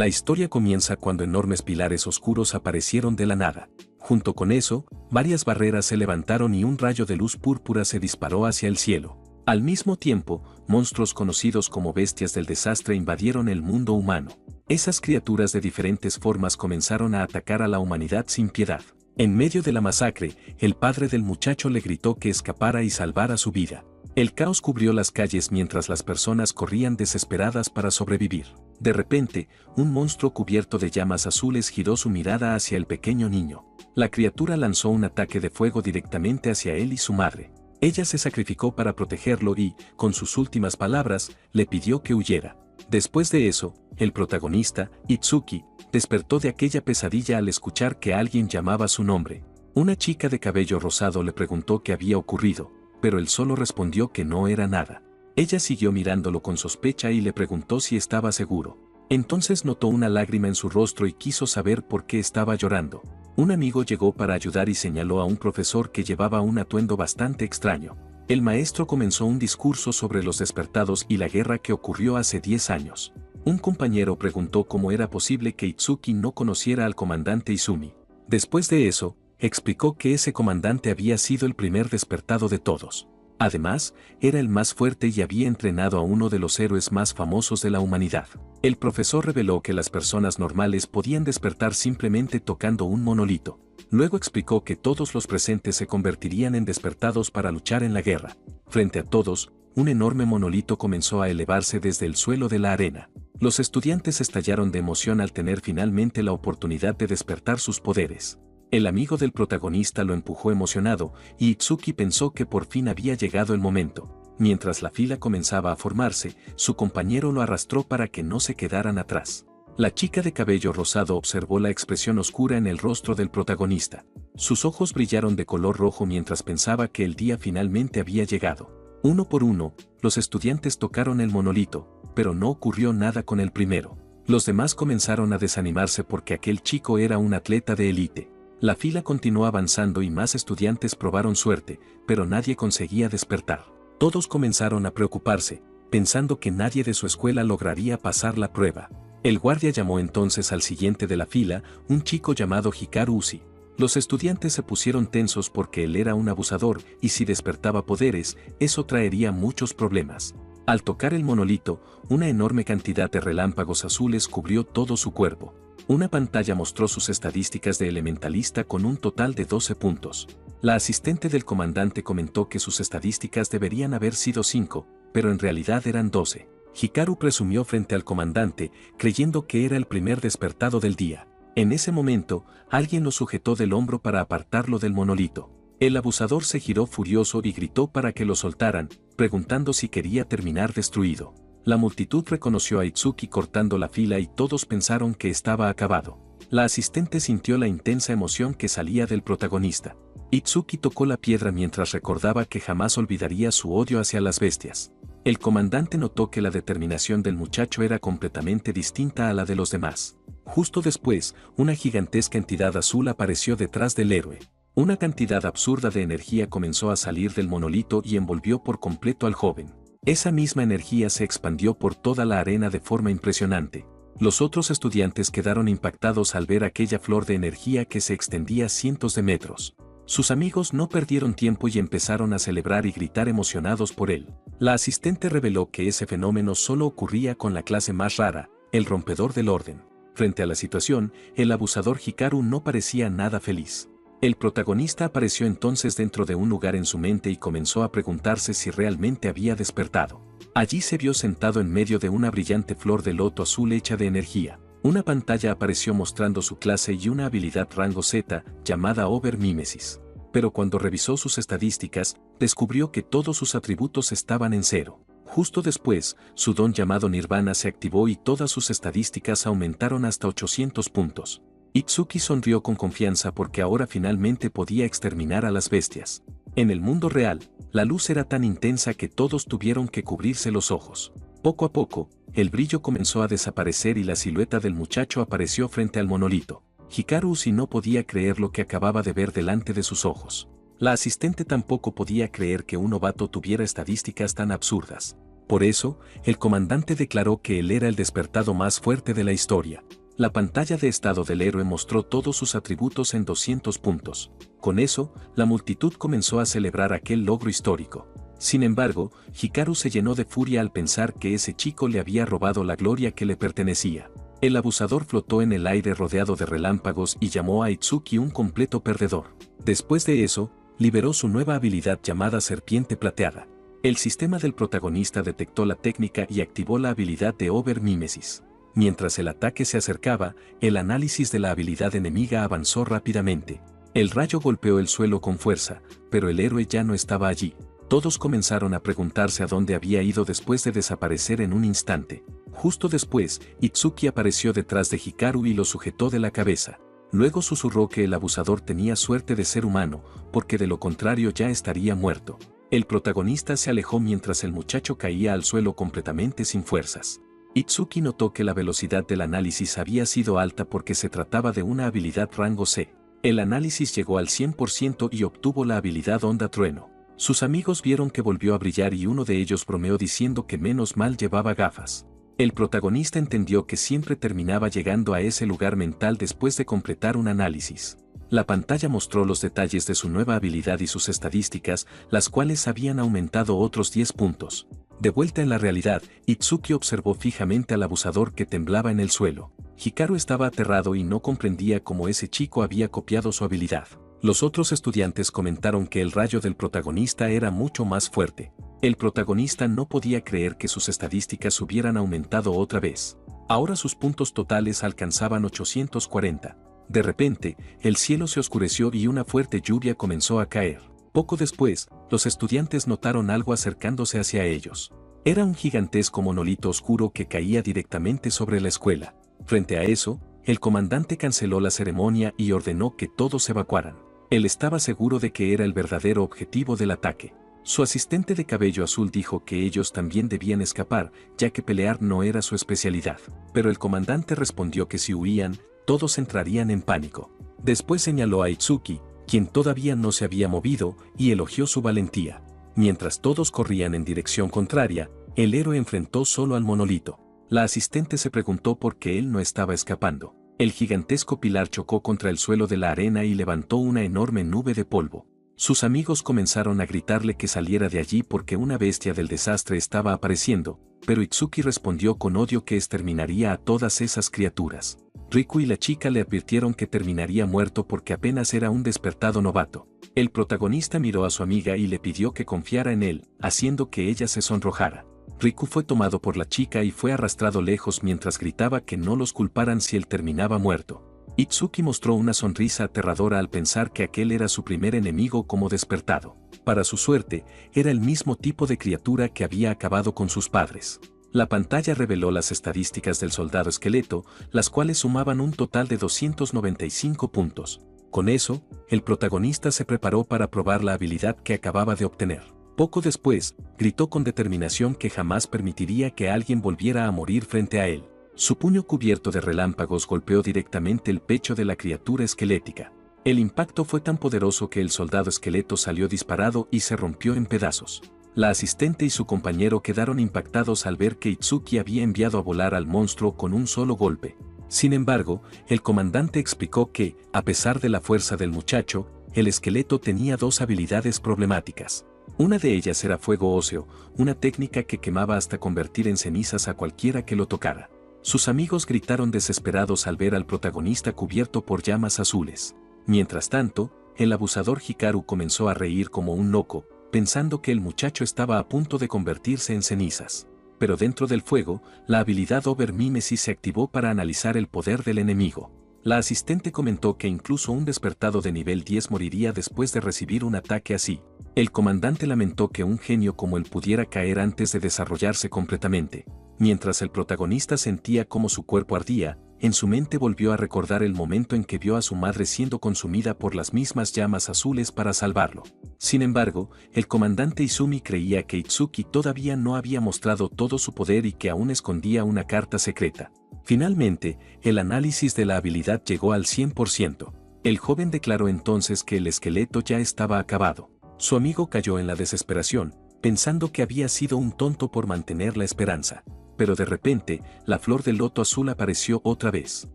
La historia comienza cuando enormes pilares oscuros aparecieron de la nada. Junto con eso, varias barreras se levantaron y un rayo de luz púrpura se disparó hacia el cielo. Al mismo tiempo, monstruos conocidos como bestias del desastre invadieron el mundo humano. Esas criaturas de diferentes formas comenzaron a atacar a la humanidad sin piedad. En medio de la masacre, el padre del muchacho le gritó que escapara y salvara su vida. El caos cubrió las calles mientras las personas corrían desesperadas para sobrevivir. De repente, un monstruo cubierto de llamas azules giró su mirada hacia el pequeño niño. La criatura lanzó un ataque de fuego directamente hacia él y su madre. Ella se sacrificó para protegerlo y, con sus últimas palabras, le pidió que huyera. Después de eso, el protagonista, Itsuki, despertó de aquella pesadilla al escuchar que alguien llamaba su nombre. Una chica de cabello rosado le preguntó qué había ocurrido, pero él solo respondió que no era nada. Ella siguió mirándolo con sospecha y le preguntó si estaba seguro. Entonces notó una lágrima en su rostro y quiso saber por qué estaba llorando. Un amigo llegó para ayudar y señaló a un profesor que llevaba un atuendo bastante extraño. El maestro comenzó un discurso sobre los despertados y la guerra que ocurrió hace 10 años. Un compañero preguntó cómo era posible que Itsuki no conociera al comandante Izumi. Después de eso, explicó que ese comandante había sido el primer despertado de todos. Además, era el más fuerte y había entrenado a uno de los héroes más famosos de la humanidad. El profesor reveló que las personas normales podían despertar simplemente tocando un monolito. Luego explicó que todos los presentes se convertirían en despertados para luchar en la guerra. Frente a todos, un enorme monolito comenzó a elevarse desde el suelo de la arena. Los estudiantes estallaron de emoción al tener finalmente la oportunidad de despertar sus poderes. El amigo del protagonista lo empujó emocionado, y Itsuki pensó que por fin había llegado el momento. Mientras la fila comenzaba a formarse, su compañero lo arrastró para que no se quedaran atrás. La chica de cabello rosado observó la expresión oscura en el rostro del protagonista. Sus ojos brillaron de color rojo mientras pensaba que el día finalmente había llegado. Uno por uno, los estudiantes tocaron el monolito, pero no ocurrió nada con el primero. Los demás comenzaron a desanimarse porque aquel chico era un atleta de élite. La fila continuó avanzando y más estudiantes probaron suerte, pero nadie conseguía despertar. Todos comenzaron a preocuparse, pensando que nadie de su escuela lograría pasar la prueba. El guardia llamó entonces al siguiente de la fila, un chico llamado Hikaru Uchi. Los estudiantes se pusieron tensos porque él era un abusador y si despertaba poderes, eso traería muchos problemas. Al tocar el monolito, una enorme cantidad de relámpagos azules cubrió todo su cuerpo. Una pantalla mostró sus estadísticas de elementalista con un total de 12 puntos. La asistente del comandante comentó que sus estadísticas deberían haber sido 5, pero en realidad eran 12. Hikaru presumió frente al comandante, creyendo que era el primer despertado del día. En ese momento, alguien lo sujetó del hombro para apartarlo del monolito. El abusador se giró furioso y gritó para que lo soltaran, preguntando si quería terminar destruido. La multitud reconoció a Itsuki cortando la fila y todos pensaron que estaba acabado. La asistente sintió la intensa emoción que salía del protagonista. Itsuki tocó la piedra mientras recordaba que jamás olvidaría su odio hacia las bestias. El comandante notó que la determinación del muchacho era completamente distinta a la de los demás. Justo después, una gigantesca entidad azul apareció detrás del héroe. Una cantidad absurda de energía comenzó a salir del monolito y envolvió por completo al joven. Esa misma energía se expandió por toda la arena de forma impresionante. Los otros estudiantes quedaron impactados al ver aquella flor de energía que se extendía cientos de metros. Sus amigos no perdieron tiempo y empezaron a celebrar y gritar emocionados por él. La asistente reveló que ese fenómeno solo ocurría con la clase más rara, el rompedor del orden. Frente a la situación, el abusador Hikaru no parecía nada feliz. El protagonista apareció entonces dentro de un lugar en su mente y comenzó a preguntarse si realmente había despertado. Allí se vio sentado en medio de una brillante flor de loto azul hecha de energía. Una pantalla apareció mostrando su clase y una habilidad rango Z, llamada Over-Mimesis. Pero cuando revisó sus estadísticas, descubrió que todos sus atributos estaban en 0. Justo después, su don llamado Nirvana se activó y todas sus estadísticas aumentaron hasta 800 puntos. Itsuki sonrió con confianza porque ahora finalmente podía exterminar a las bestias. En el mundo real, la luz era tan intensa que todos tuvieron que cubrirse los ojos. Poco a poco, el brillo comenzó a desaparecer y la silueta del muchacho apareció frente al monolito. Hikaru Uchi no podía creer lo que acababa de ver delante de sus ojos. La asistente tampoco podía creer que un novato tuviera estadísticas tan absurdas. Por eso, el comandante declaró que él era el despertado más fuerte de la historia. La pantalla de estado del héroe mostró todos sus atributos en 200 puntos. Con eso, la multitud comenzó a celebrar aquel logro histórico. Sin embargo, Hikaru se llenó de furia al pensar que ese chico le había robado la gloria que le pertenecía. El abusador flotó en el aire rodeado de relámpagos y llamó a Itsuki un completo perdedor. Después de eso, liberó su nueva habilidad llamada Serpiente Plateada. El sistema del protagonista detectó la técnica y activó la habilidad de Over-Mimesis. Mientras el ataque se acercaba, el análisis de la habilidad enemiga avanzó rápidamente. El rayo golpeó el suelo con fuerza, pero el héroe ya no estaba allí. Todos comenzaron a preguntarse a dónde había ido después de desaparecer en un instante. Justo después, Itsuki apareció detrás de Hikaru y lo sujetó de la cabeza. Luego susurró que el abusador tenía suerte de ser humano, porque de lo contrario ya estaría muerto. El protagonista se alejó mientras el muchacho caía al suelo completamente sin fuerzas. Itsuki notó que la velocidad del análisis había sido alta porque se trataba de una habilidad rango C. El análisis llegó al 100% y obtuvo la habilidad Onda Trueno. Sus amigos vieron que volvió a brillar y uno de ellos bromeó diciendo que menos mal llevaba gafas. El protagonista entendió que siempre terminaba llegando a ese lugar mental después de completar un análisis. La pantalla mostró los detalles de su nueva habilidad y sus estadísticas, las cuales habían aumentado otros 10 puntos. De vuelta en la realidad, Itsuki observó fijamente al abusador que temblaba en el suelo. Hikaru estaba aterrado y no comprendía cómo ese chico había copiado su habilidad. Los otros estudiantes comentaron que el rayo del protagonista era mucho más fuerte. El protagonista no podía creer que sus estadísticas hubieran aumentado otra vez. Ahora sus puntos totales alcanzaban 840. De repente, el cielo se oscureció y una fuerte lluvia comenzó a caer. Poco después, los estudiantes notaron algo acercándose hacia ellos. Era un gigantesco monolito oscuro que caía directamente sobre la escuela. Frente a eso, el comandante canceló la ceremonia y ordenó que todos se evacuaran. Él estaba seguro de que era el verdadero objetivo del ataque. Su asistente de cabello azul dijo que ellos también debían escapar, ya que pelear no era su especialidad. Pero el comandante respondió que si huían, todos entrarían en pánico. Después señaló a Itsuki, quien todavía no se había movido, y elogió su valentía. Mientras todos corrían en dirección contraria, el héroe enfrentó solo al monolito. La asistente se preguntó por qué él no estaba escapando. El gigantesco pilar chocó contra el suelo de la arena y levantó una enorme nube de polvo. Sus amigos comenzaron a gritarle que saliera de allí porque una bestia del desastre estaba apareciendo, pero Itsuki respondió con odio que exterminaría a todas esas criaturas. Riku y la chica le advirtieron que terminaría muerto porque apenas era un despertado novato. El protagonista miró a su amiga y le pidió que confiara en él, haciendo que ella se sonrojara. Riku fue tomado por la chica y fue arrastrado lejos mientras gritaba que no los culparan si él terminaba muerto. Itsuki mostró una sonrisa aterradora al pensar que aquel era su primer enemigo como despertado. Para su suerte, era el mismo tipo de criatura que había acabado con sus padres. La pantalla reveló las estadísticas del soldado esqueleto, las cuales sumaban un total de 295 puntos. Con eso, el protagonista se preparó para probar la habilidad que acababa de obtener. Poco después, gritó con determinación que jamás permitiría que alguien volviera a morir frente a él. Su puño cubierto de relámpagos golpeó directamente el pecho de la criatura esquelética. El impacto fue tan poderoso que el soldado esqueleto salió disparado y se rompió en pedazos. La asistente y su compañero quedaron impactados al ver que Itsuki había enviado a volar al monstruo con un solo golpe. Sin embargo, el comandante explicó que, a pesar de la fuerza del muchacho, el esqueleto tenía dos habilidades problemáticas. Una de ellas era fuego óseo, una técnica que quemaba hasta convertir en cenizas a cualquiera que lo tocara. Sus amigos gritaron desesperados al ver al protagonista cubierto por llamas azules. Mientras tanto, el abusador Hikaru comenzó a reír como un loco, pensando que el muchacho estaba a punto de convertirse en cenizas. Pero dentro del fuego, la habilidad Over-Mimesis se activó para analizar el poder del enemigo. La asistente comentó que incluso un despertado de nivel 10 moriría después de recibir un ataque así. El comandante lamentó que un genio como él pudiera caer antes de desarrollarse completamente. Mientras el protagonista sentía cómo su cuerpo ardía, en su mente volvió a recordar el momento en que vio a su madre siendo consumida por las mismas llamas azules para salvarlo. Sin embargo, el comandante Izumi creía que Itsuki todavía no había mostrado todo su poder y que aún escondía una carta secreta. Finalmente, el análisis de la habilidad llegó al 100%. El joven declaró entonces que el esqueleto ya estaba acabado. Su amigo cayó en la desesperación, pensando que había sido un tonto por mantener la esperanza. Pero de repente, la flor del loto azul apareció otra vez.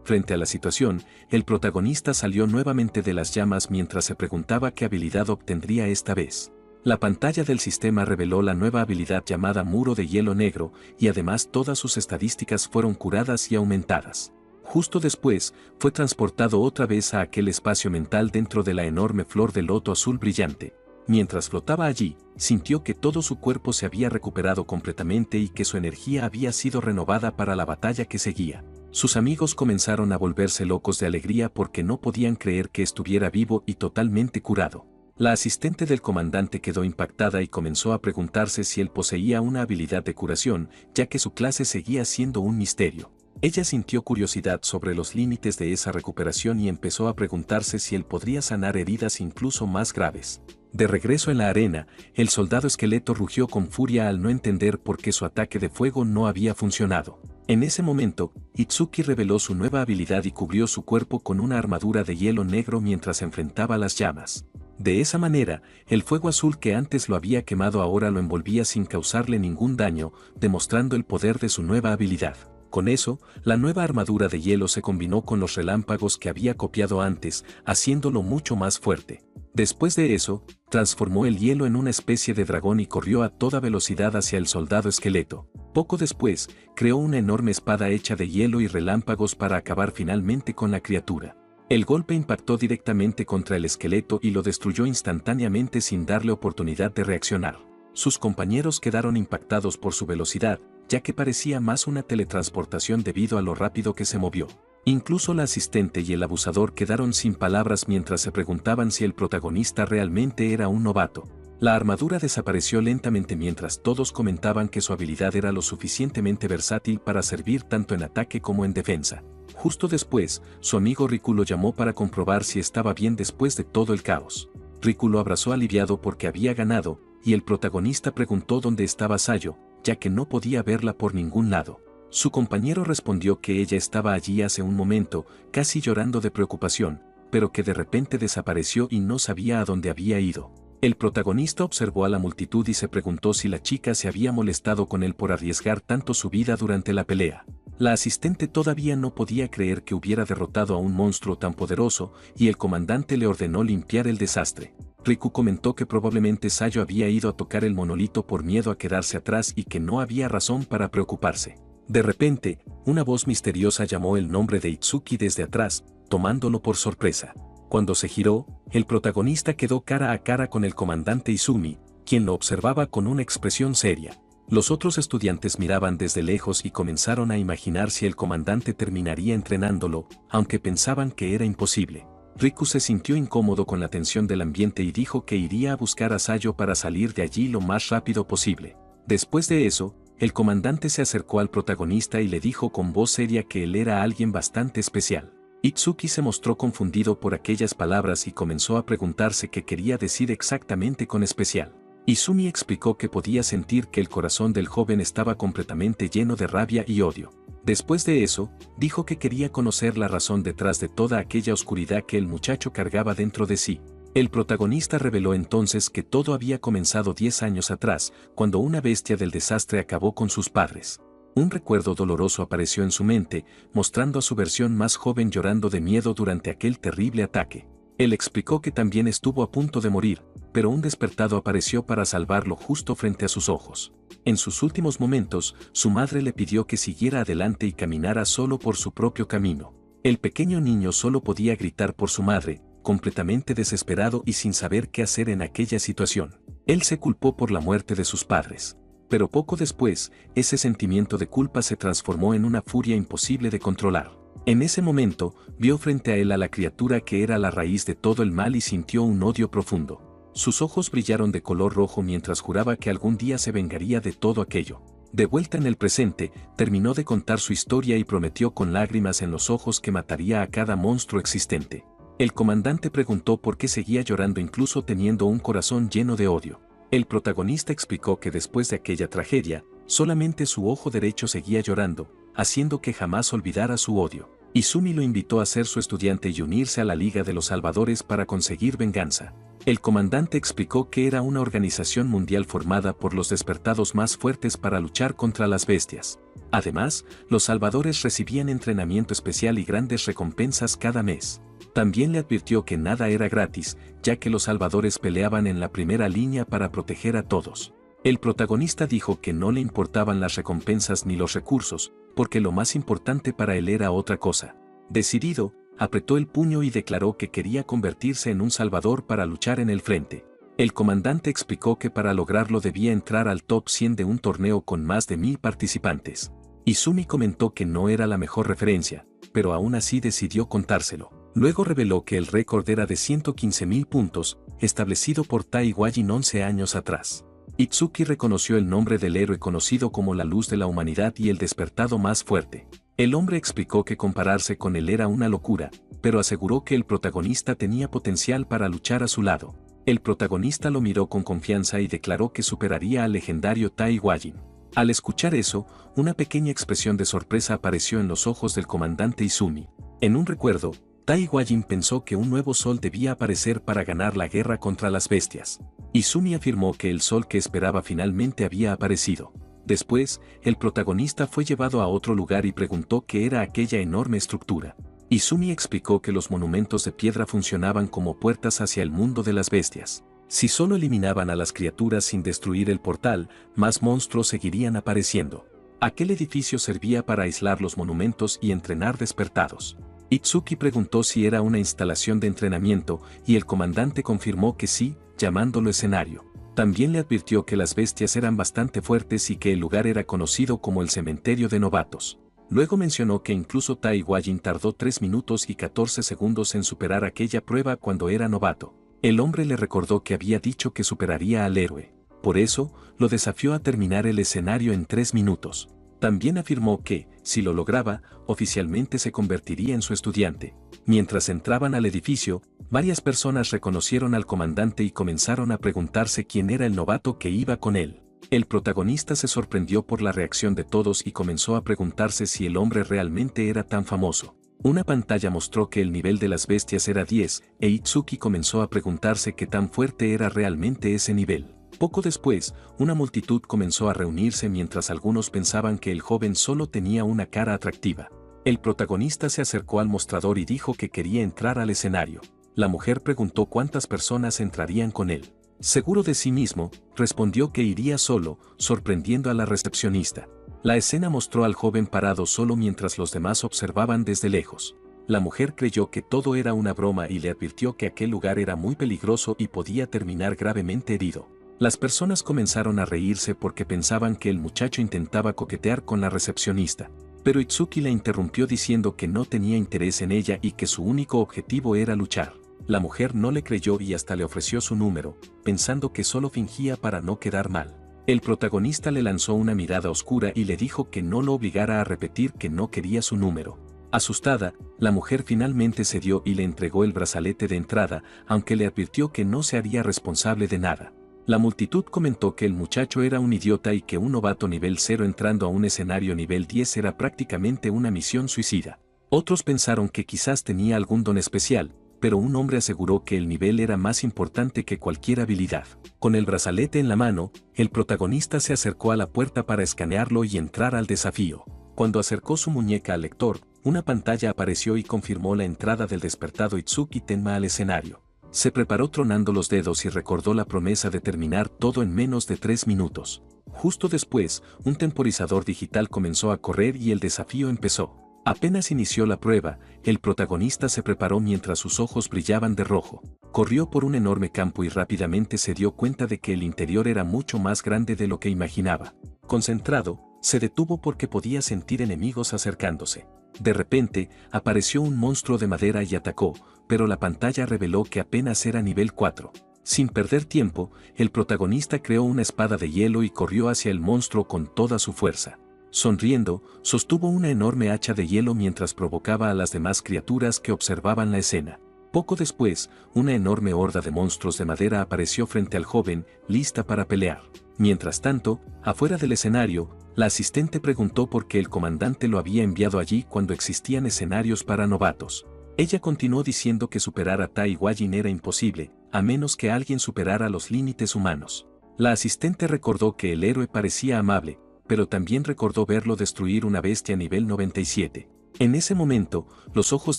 Frente a la situación, el protagonista salió nuevamente de las llamas mientras se preguntaba qué habilidad obtendría esta vez. La pantalla del sistema reveló la nueva habilidad llamada Muro de Hielo Negro, y además todas sus estadísticas fueron curadas y aumentadas. Justo después, fue transportado otra vez a aquel espacio mental dentro de la enorme flor de loto azul brillante. Mientras flotaba allí, sintió que todo su cuerpo se había recuperado completamente y que su energía había sido renovada para la batalla que seguía. Sus amigos comenzaron a volverse locos de alegría porque no podían creer que estuviera vivo y totalmente curado. La asistente del comandante quedó impactada y comenzó a preguntarse si él poseía una habilidad de curación, ya que su clase seguía siendo un misterio. Ella sintió curiosidad sobre los límites de esa recuperación y empezó a preguntarse si él podría sanar heridas incluso más graves. De regreso en la arena, el soldado esqueleto rugió con furia al no entender por qué su ataque de fuego no había funcionado. En ese momento, Itsuki reveló su nueva habilidad y cubrió su cuerpo con una armadura de hielo negro mientras enfrentaba las llamas. De esa manera, el fuego azul que antes lo había quemado ahora lo envolvía sin causarle ningún daño, demostrando el poder de su nueva habilidad. Con eso, la nueva armadura de hielo se combinó con los relámpagos que había copiado antes, haciéndolo mucho más fuerte. Después de eso, transformó el hielo en una especie de dragón y corrió a toda velocidad hacia el soldado esqueleto. Poco después, creó una enorme espada hecha de hielo y relámpagos para acabar finalmente con la criatura. El golpe impactó directamente contra el esqueleto y lo destruyó instantáneamente sin darle oportunidad de reaccionar. Sus compañeros quedaron impactados por su velocidad, ya que parecía más una teletransportación debido a lo rápido que se movió. Incluso la asistente y el abusador quedaron sin palabras mientras se preguntaban si el protagonista realmente era un novato. La armadura desapareció lentamente mientras todos comentaban que su habilidad era lo suficientemente versátil para servir tanto en ataque como en defensa. Justo después, su amigo Riku lo llamó para comprobar si estaba bien después de todo el caos. Riku lo abrazó aliviado porque había ganado, y el protagonista preguntó dónde estaba Sayo, ya que no podía verla por ningún lado. Su compañero respondió que ella estaba allí hace un momento, casi llorando de preocupación, pero que de repente desapareció y no sabía a dónde había ido. El protagonista observó a la multitud y se preguntó si la chica se había molestado con él por arriesgar tanto su vida durante la pelea. La asistente todavía no podía creer que hubiera derrotado a un monstruo tan poderoso, y el comandante le ordenó limpiar el desastre. Riku comentó que probablemente Sayo había ido a tocar el monolito por miedo a quedarse atrás y que no había razón para preocuparse. De repente, una voz misteriosa llamó el nombre de Itsuki desde atrás, tomándolo por sorpresa. Cuando se giró, el protagonista quedó cara a cara con el comandante Izumi, quien lo observaba con una expresión seria. Los otros estudiantes miraban desde lejos y comenzaron a imaginar si el comandante terminaría entrenándolo, aunque pensaban que era imposible. Riku se sintió incómodo con la tensión del ambiente y dijo que iría a buscar a Sayo para salir de allí lo más rápido posible. Después de eso, el comandante se acercó al protagonista y le dijo con voz seria que él era alguien bastante especial. Itsuki se mostró confundido por aquellas palabras y comenzó a preguntarse qué quería decir exactamente con especial. Izumi explicó que podía sentir que el corazón del joven estaba completamente lleno de rabia y odio. Después de eso, dijo que quería conocer la razón detrás de toda aquella oscuridad que el muchacho cargaba dentro de sí. El protagonista reveló entonces que todo había comenzado 10 años atrás, cuando una bestia del desastre acabó con sus padres. Un recuerdo doloroso apareció en su mente, mostrando a su versión más joven llorando de miedo durante aquel terrible ataque. Él explicó que también estuvo a punto de morir, pero un despertado apareció para salvarlo justo frente a sus ojos. En sus últimos momentos, su madre le pidió que siguiera adelante y caminara solo por su propio camino. El pequeño niño solo podía gritar por su madre, completamente desesperado y sin saber qué hacer en aquella situación. Él se culpó por la muerte de sus padres. Pero poco después, ese sentimiento de culpa se transformó en una furia imposible de controlar. En ese momento, vio frente a él a la criatura que era la raíz de todo el mal y sintió un odio profundo. Sus ojos brillaron de color rojo mientras juraba que algún día se vengaría de todo aquello. De vuelta en el presente, terminó de contar su historia y prometió con lágrimas en los ojos que mataría a cada monstruo existente. El comandante preguntó por qué seguía llorando incluso teniendo un corazón lleno de odio. El protagonista explicó que después de aquella tragedia, solamente su ojo derecho seguía llorando, haciendo que jamás olvidara su odio. Izumi lo invitó a ser su estudiante y unirse a la Liga de los Salvadores para conseguir venganza. El comandante explicó que era una organización mundial formada por los despertados más fuertes para luchar contra las bestias. Además, los salvadores recibían entrenamiento especial y grandes recompensas cada mes. También le advirtió que nada era gratis, ya que los salvadores peleaban en la primera línea para proteger a todos. El protagonista dijo que no le importaban las recompensas ni los recursos, porque lo más importante para él era otra cosa. Decidido, apretó el puño y declaró que quería convertirse en un salvador para luchar en el frente. El comandante explicó que para lograrlo debía entrar al top 100 de un torneo con más de 1000 participantes. Izumi comentó que no era la mejor referencia, pero aún así decidió contárselo. Luego reveló que el récord era de 115.000 puntos, establecido por Tai Wajin 11 años atrás. Itsuki reconoció el nombre del héroe conocido como la luz de la humanidad y el despertado más fuerte. El hombre explicó que compararse con él era una locura, pero aseguró que el protagonista tenía potencial para luchar a su lado. El protagonista lo miró con confianza y declaró que superaría al legendario Tai Wajin. Al escuchar eso, una pequeña expresión de sorpresa apareció en los ojos del comandante Izumi. En un recuerdo, Tai Wajin pensó que un nuevo sol debía aparecer para ganar la guerra contra las bestias. Izumi afirmó que el sol que esperaba finalmente había aparecido. Después, el protagonista fue llevado a otro lugar y preguntó qué era aquella enorme estructura. Izumi explicó que los monumentos de piedra funcionaban como puertas hacia el mundo de las bestias. Si solo eliminaban a las criaturas sin destruir el portal, más monstruos seguirían apareciendo. Aquel edificio servía para aislar los monumentos y entrenar despertados. Itsuki preguntó si era una instalación de entrenamiento y el comandante confirmó que sí, llamándolo escenario. También le advirtió que las bestias eran bastante fuertes y que el lugar era conocido como el cementerio de novatos. Luego mencionó que incluso Tai Wajin tardó 3 minutos y 14 segundos en superar aquella prueba cuando era novato. El hombre le recordó que había dicho que superaría al héroe. Por eso, lo desafió a terminar el escenario en 3 minutos. También afirmó que, si lo lograba, oficialmente se convertiría en su estudiante. Mientras entraban al edificio, varias personas reconocieron al comandante y comenzaron a preguntarse quién era el novato que iba con él. El protagonista se sorprendió por la reacción de todos y comenzó a preguntarse si el hombre realmente era tan famoso. Una pantalla mostró que el nivel de las bestias era 10, e Itsuki comenzó a preguntarse qué tan fuerte era realmente ese nivel. Poco después, una multitud comenzó a reunirse mientras algunos pensaban que el joven solo tenía una cara atractiva. El protagonista se acercó al mostrador y dijo que quería entrar al escenario. La mujer preguntó cuántas personas entrarían con él. Seguro de sí mismo, respondió que iría solo, sorprendiendo a la recepcionista. La escena mostró al joven parado solo mientras los demás observaban desde lejos. La mujer creyó que todo era una broma y le advirtió que aquel lugar era muy peligroso y podía terminar gravemente herido. Las personas comenzaron a reírse porque pensaban que el muchacho intentaba coquetear con la recepcionista. Pero Itsuki la interrumpió diciendo que no tenía interés en ella y que su único objetivo era luchar. La mujer no le creyó y hasta le ofreció su número, pensando que solo fingía para no quedar mal. El protagonista le lanzó una mirada oscura y le dijo que no lo obligara a repetir que no quería su número. Asustada, la mujer finalmente cedió y le entregó el brazalete de entrada, aunque le advirtió que no se haría responsable de nada. La multitud comentó que el muchacho era un idiota y que un novato nivel 0 entrando a un escenario nivel 10 era prácticamente una misión suicida. Otros pensaron que quizás tenía algún don especial, pero un hombre aseguró que el nivel era más importante que cualquier habilidad. Con el brazalete en la mano, el protagonista se acercó a la puerta para escanearlo y entrar al desafío. Cuando acercó su muñeca al lector, una pantalla apareció y confirmó la entrada del despertado Itsuki Tenma al escenario. Se preparó tronando los dedos y recordó la promesa de terminar todo en menos de 3 minutos. Justo después, un temporizador digital comenzó a correr y el desafío empezó. Apenas inició la prueba, el protagonista se preparó mientras sus ojos brillaban de rojo. Corrió por un enorme campo y rápidamente se dio cuenta de que el interior era mucho más grande de lo que imaginaba. Concentrado, se detuvo porque podía sentir enemigos acercándose. De repente, apareció un monstruo de madera y atacó, pero la pantalla reveló que apenas era nivel 4. Sin perder tiempo, el protagonista creó una espada de hielo y corrió hacia el monstruo con toda su fuerza. Sonriendo, sostuvo una enorme hacha de hielo mientras provocaba a las demás criaturas que observaban la escena. Poco después, una enorme horda de monstruos de madera apareció frente al joven, lista para pelear. Mientras tanto, afuera del escenario, la asistente preguntó por qué el comandante lo había enviado allí cuando existían escenarios para novatos. Ella continuó diciendo que superar a Tai Wajin era imposible, a menos que alguien superara los límites humanos. La asistente recordó que el héroe parecía amable, pero también recordó verlo destruir una bestia nivel 97. En ese momento, los ojos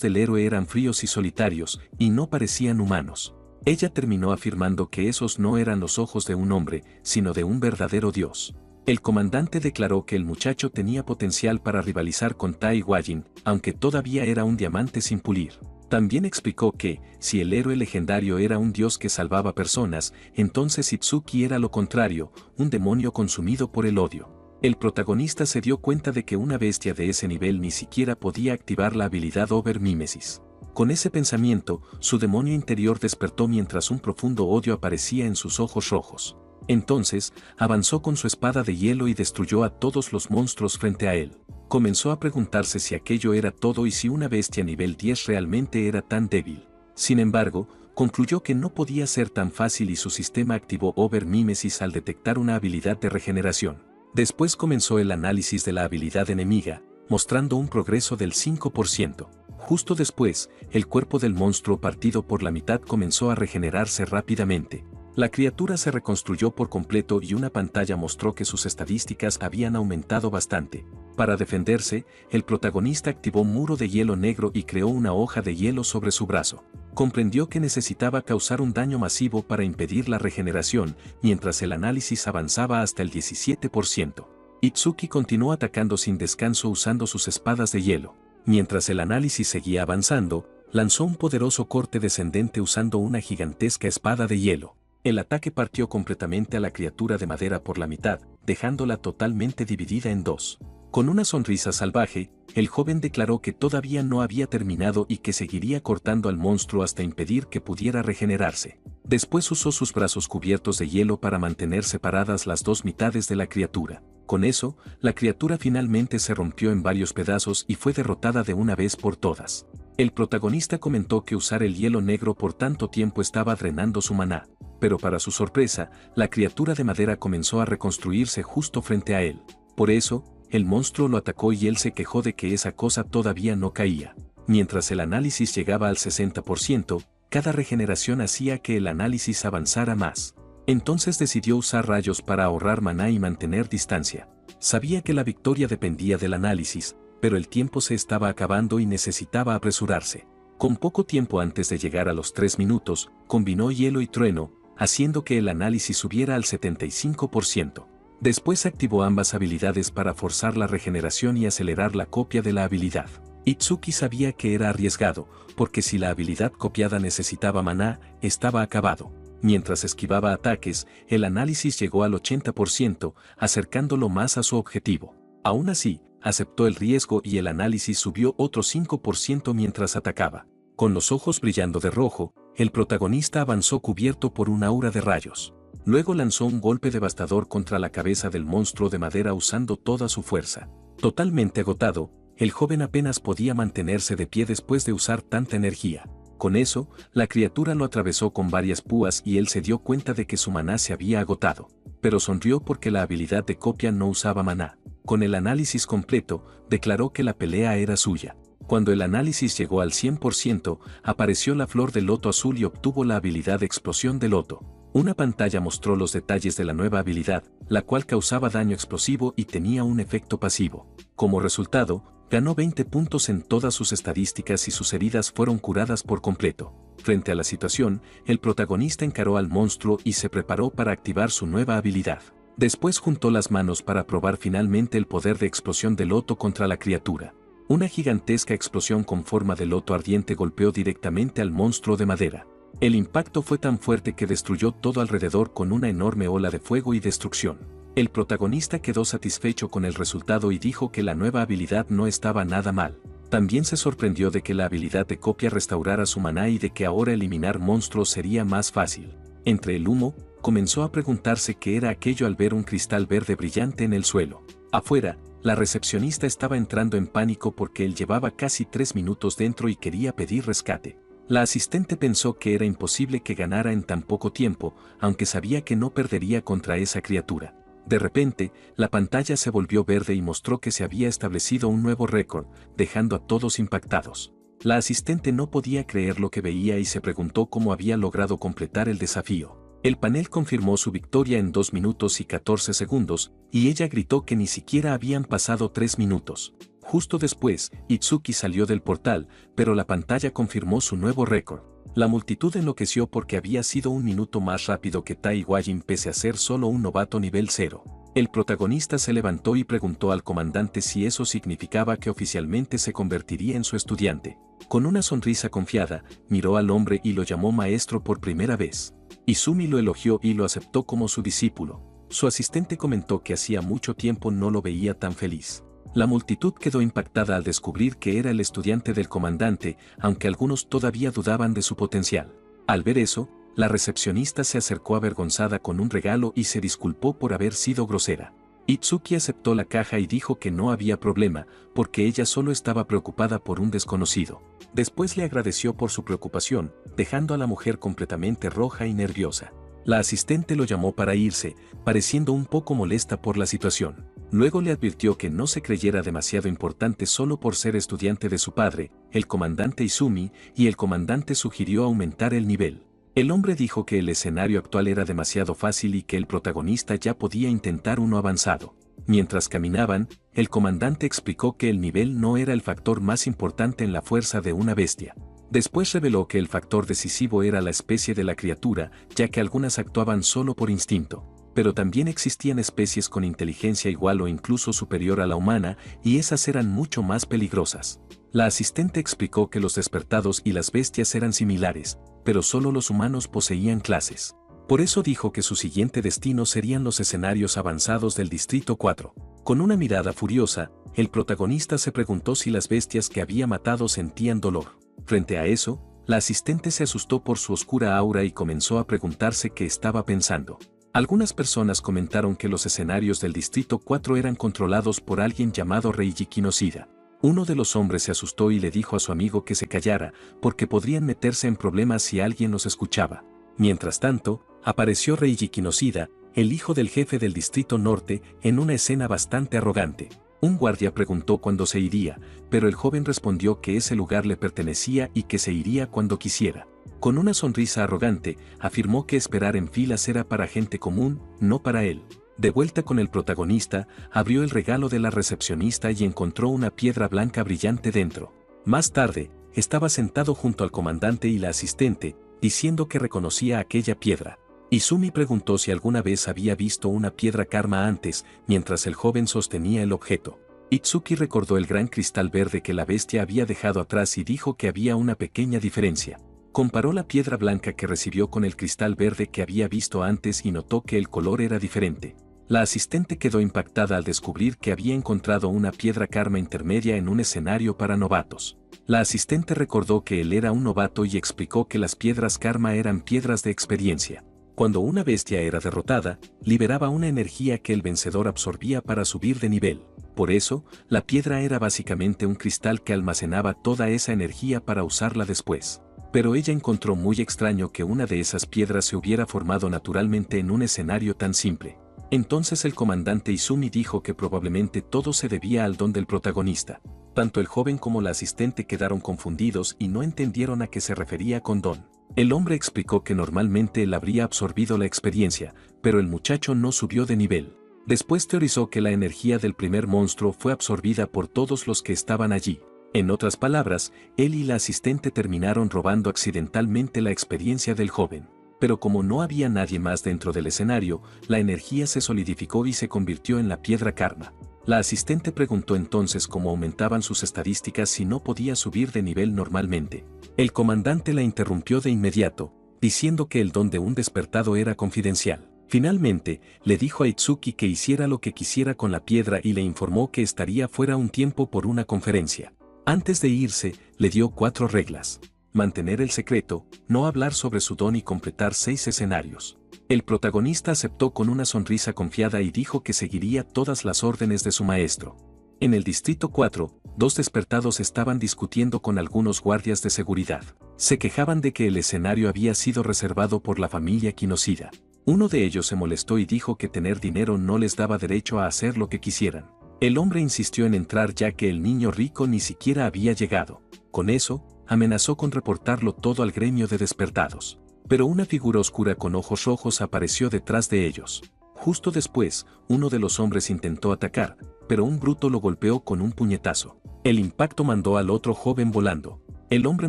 del héroe eran fríos y solitarios, y no parecían humanos. Ella terminó afirmando que esos no eran los ojos de un hombre, sino de un verdadero dios. El comandante declaró que el muchacho tenía potencial para rivalizar con Tai Wajin, aunque todavía era un diamante sin pulir. También explicó que, si el héroe legendario era un dios que salvaba personas, entonces Itsuki era lo contrario, un demonio consumido por el odio. El protagonista se dio cuenta de que una bestia de ese nivel ni siquiera podía activar la habilidad Over-Mimesis. Con ese pensamiento, su demonio interior despertó mientras un profundo odio aparecía en sus ojos rojos. Entonces, avanzó con su espada de hielo y destruyó a todos los monstruos frente a él. Comenzó a preguntarse si aquello era todo y si una bestia nivel 10 realmente era tan débil. Sin embargo, concluyó que no podía ser tan fácil y su sistema activó Over-Mimesis al detectar una habilidad de regeneración. Después comenzó el análisis de la habilidad enemiga, mostrando un progreso del 5%. Justo después, el cuerpo del monstruo partido por la mitad comenzó a regenerarse rápidamente. La criatura se reconstruyó por completo y una pantalla mostró que sus estadísticas habían aumentado bastante. Para defenderse, el protagonista activó Muro de Hielo Negro y creó una hoja de hielo sobre su brazo. Comprendió que necesitaba causar un daño masivo para impedir la regeneración, mientras el análisis avanzaba hasta el 17%. Itsuki continuó atacando sin descanso usando sus espadas de hielo. Mientras el análisis seguía avanzando, lanzó un poderoso corte descendente usando una gigantesca espada de hielo. El ataque partió completamente a la criatura de madera por la mitad, dejándola totalmente dividida en dos. Con una sonrisa salvaje, el joven declaró que todavía no había terminado y que seguiría cortando al monstruo hasta impedir que pudiera regenerarse. Después usó sus brazos cubiertos de hielo para mantener separadas las dos mitades de la criatura. Con eso, la criatura finalmente se rompió en varios pedazos y fue derrotada de una vez por todas. El protagonista comentó que usar el hielo negro por tanto tiempo estaba drenando su maná, pero para su sorpresa, la criatura de madera comenzó a reconstruirse justo frente a él. Por eso, el monstruo lo atacó y él se quejó de que esa cosa todavía no caía. Mientras el análisis llegaba al 60%, cada regeneración hacía que el análisis avanzara más. Entonces decidió usar rayos para ahorrar maná y mantener distancia. Sabía que la victoria dependía del análisis, pero el tiempo se estaba acabando y necesitaba apresurarse. Con poco tiempo antes de llegar a los 3 minutos, combinó hielo y trueno, haciendo que el análisis subiera al 75%. Después activó ambas habilidades para forzar la regeneración y acelerar la copia de la habilidad. Itsuki sabía que era arriesgado, porque si la habilidad copiada necesitaba maná, estaba acabado. Mientras esquivaba ataques, el análisis llegó al 80%, acercándolo más a su objetivo. Aún así, aceptó el riesgo y el análisis subió otro 5% mientras atacaba. Con los ojos brillando de rojo, el protagonista avanzó cubierto por un aura de rayos. Luego lanzó un golpe devastador contra la cabeza del monstruo de madera usando toda su fuerza. Totalmente agotado, el joven apenas podía mantenerse de pie después de usar tanta energía. Con eso, la criatura lo atravesó con varias púas y él se dio cuenta de que su maná se había agotado. Pero sonrió porque la habilidad de copia no usaba maná. Con el análisis completo, declaró que la pelea era suya. Cuando el análisis llegó al 100%, apareció la flor de loto azul y obtuvo la habilidad de explosión de loto. Una pantalla mostró los detalles de la nueva habilidad, la cual causaba daño explosivo y tenía un efecto pasivo. Como resultado, ganó 20 puntos en todas sus estadísticas y sus heridas fueron curadas por completo. Frente a la situación, el protagonista encaró al monstruo y se preparó para activar su nueva habilidad. Después juntó las manos para probar finalmente el poder de explosión de loto contra la criatura. Una gigantesca explosión con forma de loto ardiente golpeó directamente al monstruo de madera. El impacto fue tan fuerte que destruyó todo alrededor con una enorme ola de fuego y destrucción. El protagonista quedó satisfecho con el resultado y dijo que la nueva habilidad no estaba nada mal. También se sorprendió de que la habilidad de copia restaurara su maná y de que ahora eliminar monstruos sería más fácil. Entre el humo, comenzó a preguntarse qué era aquello al ver un cristal verde brillante en el suelo. Afuera, la recepcionista estaba entrando en pánico porque él llevaba casi 3 minutos dentro y quería pedir rescate. La asistente pensó que era imposible que ganara en tan poco tiempo, aunque sabía que no perdería contra esa criatura. De repente, la pantalla se volvió verde y mostró que se había establecido un nuevo récord, dejando a todos impactados. La asistente no podía creer lo que veía y se preguntó cómo había logrado completar el desafío. El panel confirmó su victoria en 2 minutos y 14 segundos, y ella gritó que ni siquiera habían pasado 3 minutos. Justo después, Itsuki salió del portal, pero la pantalla confirmó su nuevo récord. La multitud enloqueció porque había sido 1 minuto más rápido que Tai Wajin pese a ser solo un novato nivel 0. El protagonista se levantó y preguntó al comandante si eso significaba que oficialmente se convertiría en su estudiante. Con una sonrisa confiada, miró al hombre y lo llamó maestro por primera vez. Izumi lo elogió y lo aceptó como su discípulo. Su asistente comentó que hacía mucho tiempo no lo veía tan feliz. La multitud quedó impactada al descubrir que era el estudiante del comandante, aunque algunos todavía dudaban de su potencial. Al ver eso, la recepcionista se acercó avergonzada con un regalo y se disculpó por haber sido grosera. Itsuki aceptó la caja y dijo que no había problema, porque ella solo estaba preocupada por un desconocido. Después le agradeció por su preocupación, dejando a la mujer completamente roja y nerviosa. La asistente lo llamó para irse, pareciendo un poco molesta por la situación. Luego le advirtió que no se creyera demasiado importante solo por ser estudiante de su padre, el comandante Izumi, y el comandante sugirió aumentar el nivel. El hombre dijo que el escenario actual era demasiado fácil y que el protagonista ya podía intentar uno avanzado. Mientras caminaban, el comandante explicó que el nivel no era el factor más importante en la fuerza de una bestia. Después reveló que el factor decisivo era la especie de la criatura, ya que algunas actuaban solo por instinto. Pero también existían especies con inteligencia igual o incluso superior a la humana, y esas eran mucho más peligrosas. La asistente explicó que los despertados y las bestias eran similares, pero solo los humanos poseían clases. Por eso dijo que su siguiente destino serían los escenarios avanzados del Distrito 4. Con una mirada furiosa, el protagonista se preguntó si las bestias que había matado sentían dolor. Frente a eso, la asistente se asustó por su oscura aura y comenzó a preguntarse qué estaba pensando. Algunas personas comentaron que los escenarios del Distrito 4 eran controlados por alguien llamado Reiji Kinoshida. Uno de los hombres se asustó y le dijo a su amigo que se callara, porque podrían meterse en problemas si alguien los escuchaba. Mientras tanto, apareció Reiji Kinoshida, el hijo del jefe del Distrito Norte, en una escena bastante arrogante. Un guardia preguntó cuándo se iría, pero el joven respondió que ese lugar le pertenecía y que se iría cuando quisiera. Con una sonrisa arrogante, afirmó que esperar en filas era para gente común, no para él. De vuelta con el protagonista, abrió el regalo de la recepcionista y encontró una piedra blanca brillante dentro. Más tarde, estaba sentado junto al comandante y la asistente, diciendo que reconocía aquella piedra. Izumi preguntó si alguna vez había visto una piedra karma antes, mientras el joven sostenía el objeto. Itsuki recordó el gran cristal verde que la bestia había dejado atrás y dijo que había una pequeña diferencia. Comparó la piedra blanca que recibió con el cristal verde que había visto antes y notó que el color era diferente. La asistente quedó impactada al descubrir que había encontrado una piedra karma intermedia en un escenario para novatos. La asistente recordó que él era un novato y explicó que las piedras karma eran piedras de experiencia. Cuando una bestia era derrotada, liberaba una energía que el vencedor absorbía para subir de nivel. Por eso, la piedra era básicamente un cristal que almacenaba toda esa energía para usarla después. Pero ella encontró muy extraño que una de esas piedras se hubiera formado naturalmente en un escenario tan simple. Entonces el comandante Izumi dijo que probablemente todo se debía al don del protagonista. Tanto el joven como la asistente quedaron confundidos y no entendieron a qué se refería con don. El hombre explicó que normalmente él habría absorbido la experiencia, pero el muchacho no subió de nivel. Después teorizó que la energía del primer monstruo fue absorbida por todos los que estaban allí. En otras palabras, él y la asistente terminaron robando accidentalmente la experiencia del joven. Pero como no había nadie más dentro del escenario, la energía se solidificó y se convirtió en la piedra karma. La asistente preguntó entonces cómo aumentaban sus estadísticas si no podía subir de nivel normalmente. El comandante la interrumpió de inmediato, diciendo que el don de un despertado era confidencial. Finalmente, le dijo a Itsuki que hiciera lo que quisiera con la piedra y le informó que estaría fuera un tiempo por una conferencia. Antes de irse, le dio 4 reglas. Mantener el secreto, no hablar sobre su don y completar 6 escenarios. El protagonista aceptó con una sonrisa confiada y dijo que seguiría todas las órdenes de su maestro. En el Distrito 4, dos despertados estaban discutiendo con algunos guardias de seguridad. Se quejaban de que el escenario había sido reservado por la familia Kinoshida. Uno de ellos se molestó y dijo que tener dinero no les daba derecho a hacer lo que quisieran. El hombre insistió en entrar ya que el niño rico ni siquiera había llegado. Con eso, amenazó con reportarlo todo al gremio de despertados. Pero una figura oscura con ojos rojos apareció detrás de ellos. Justo después, uno de los hombres intentó atacar, pero un bruto lo golpeó con un puñetazo. El impacto mandó al otro joven volando. El hombre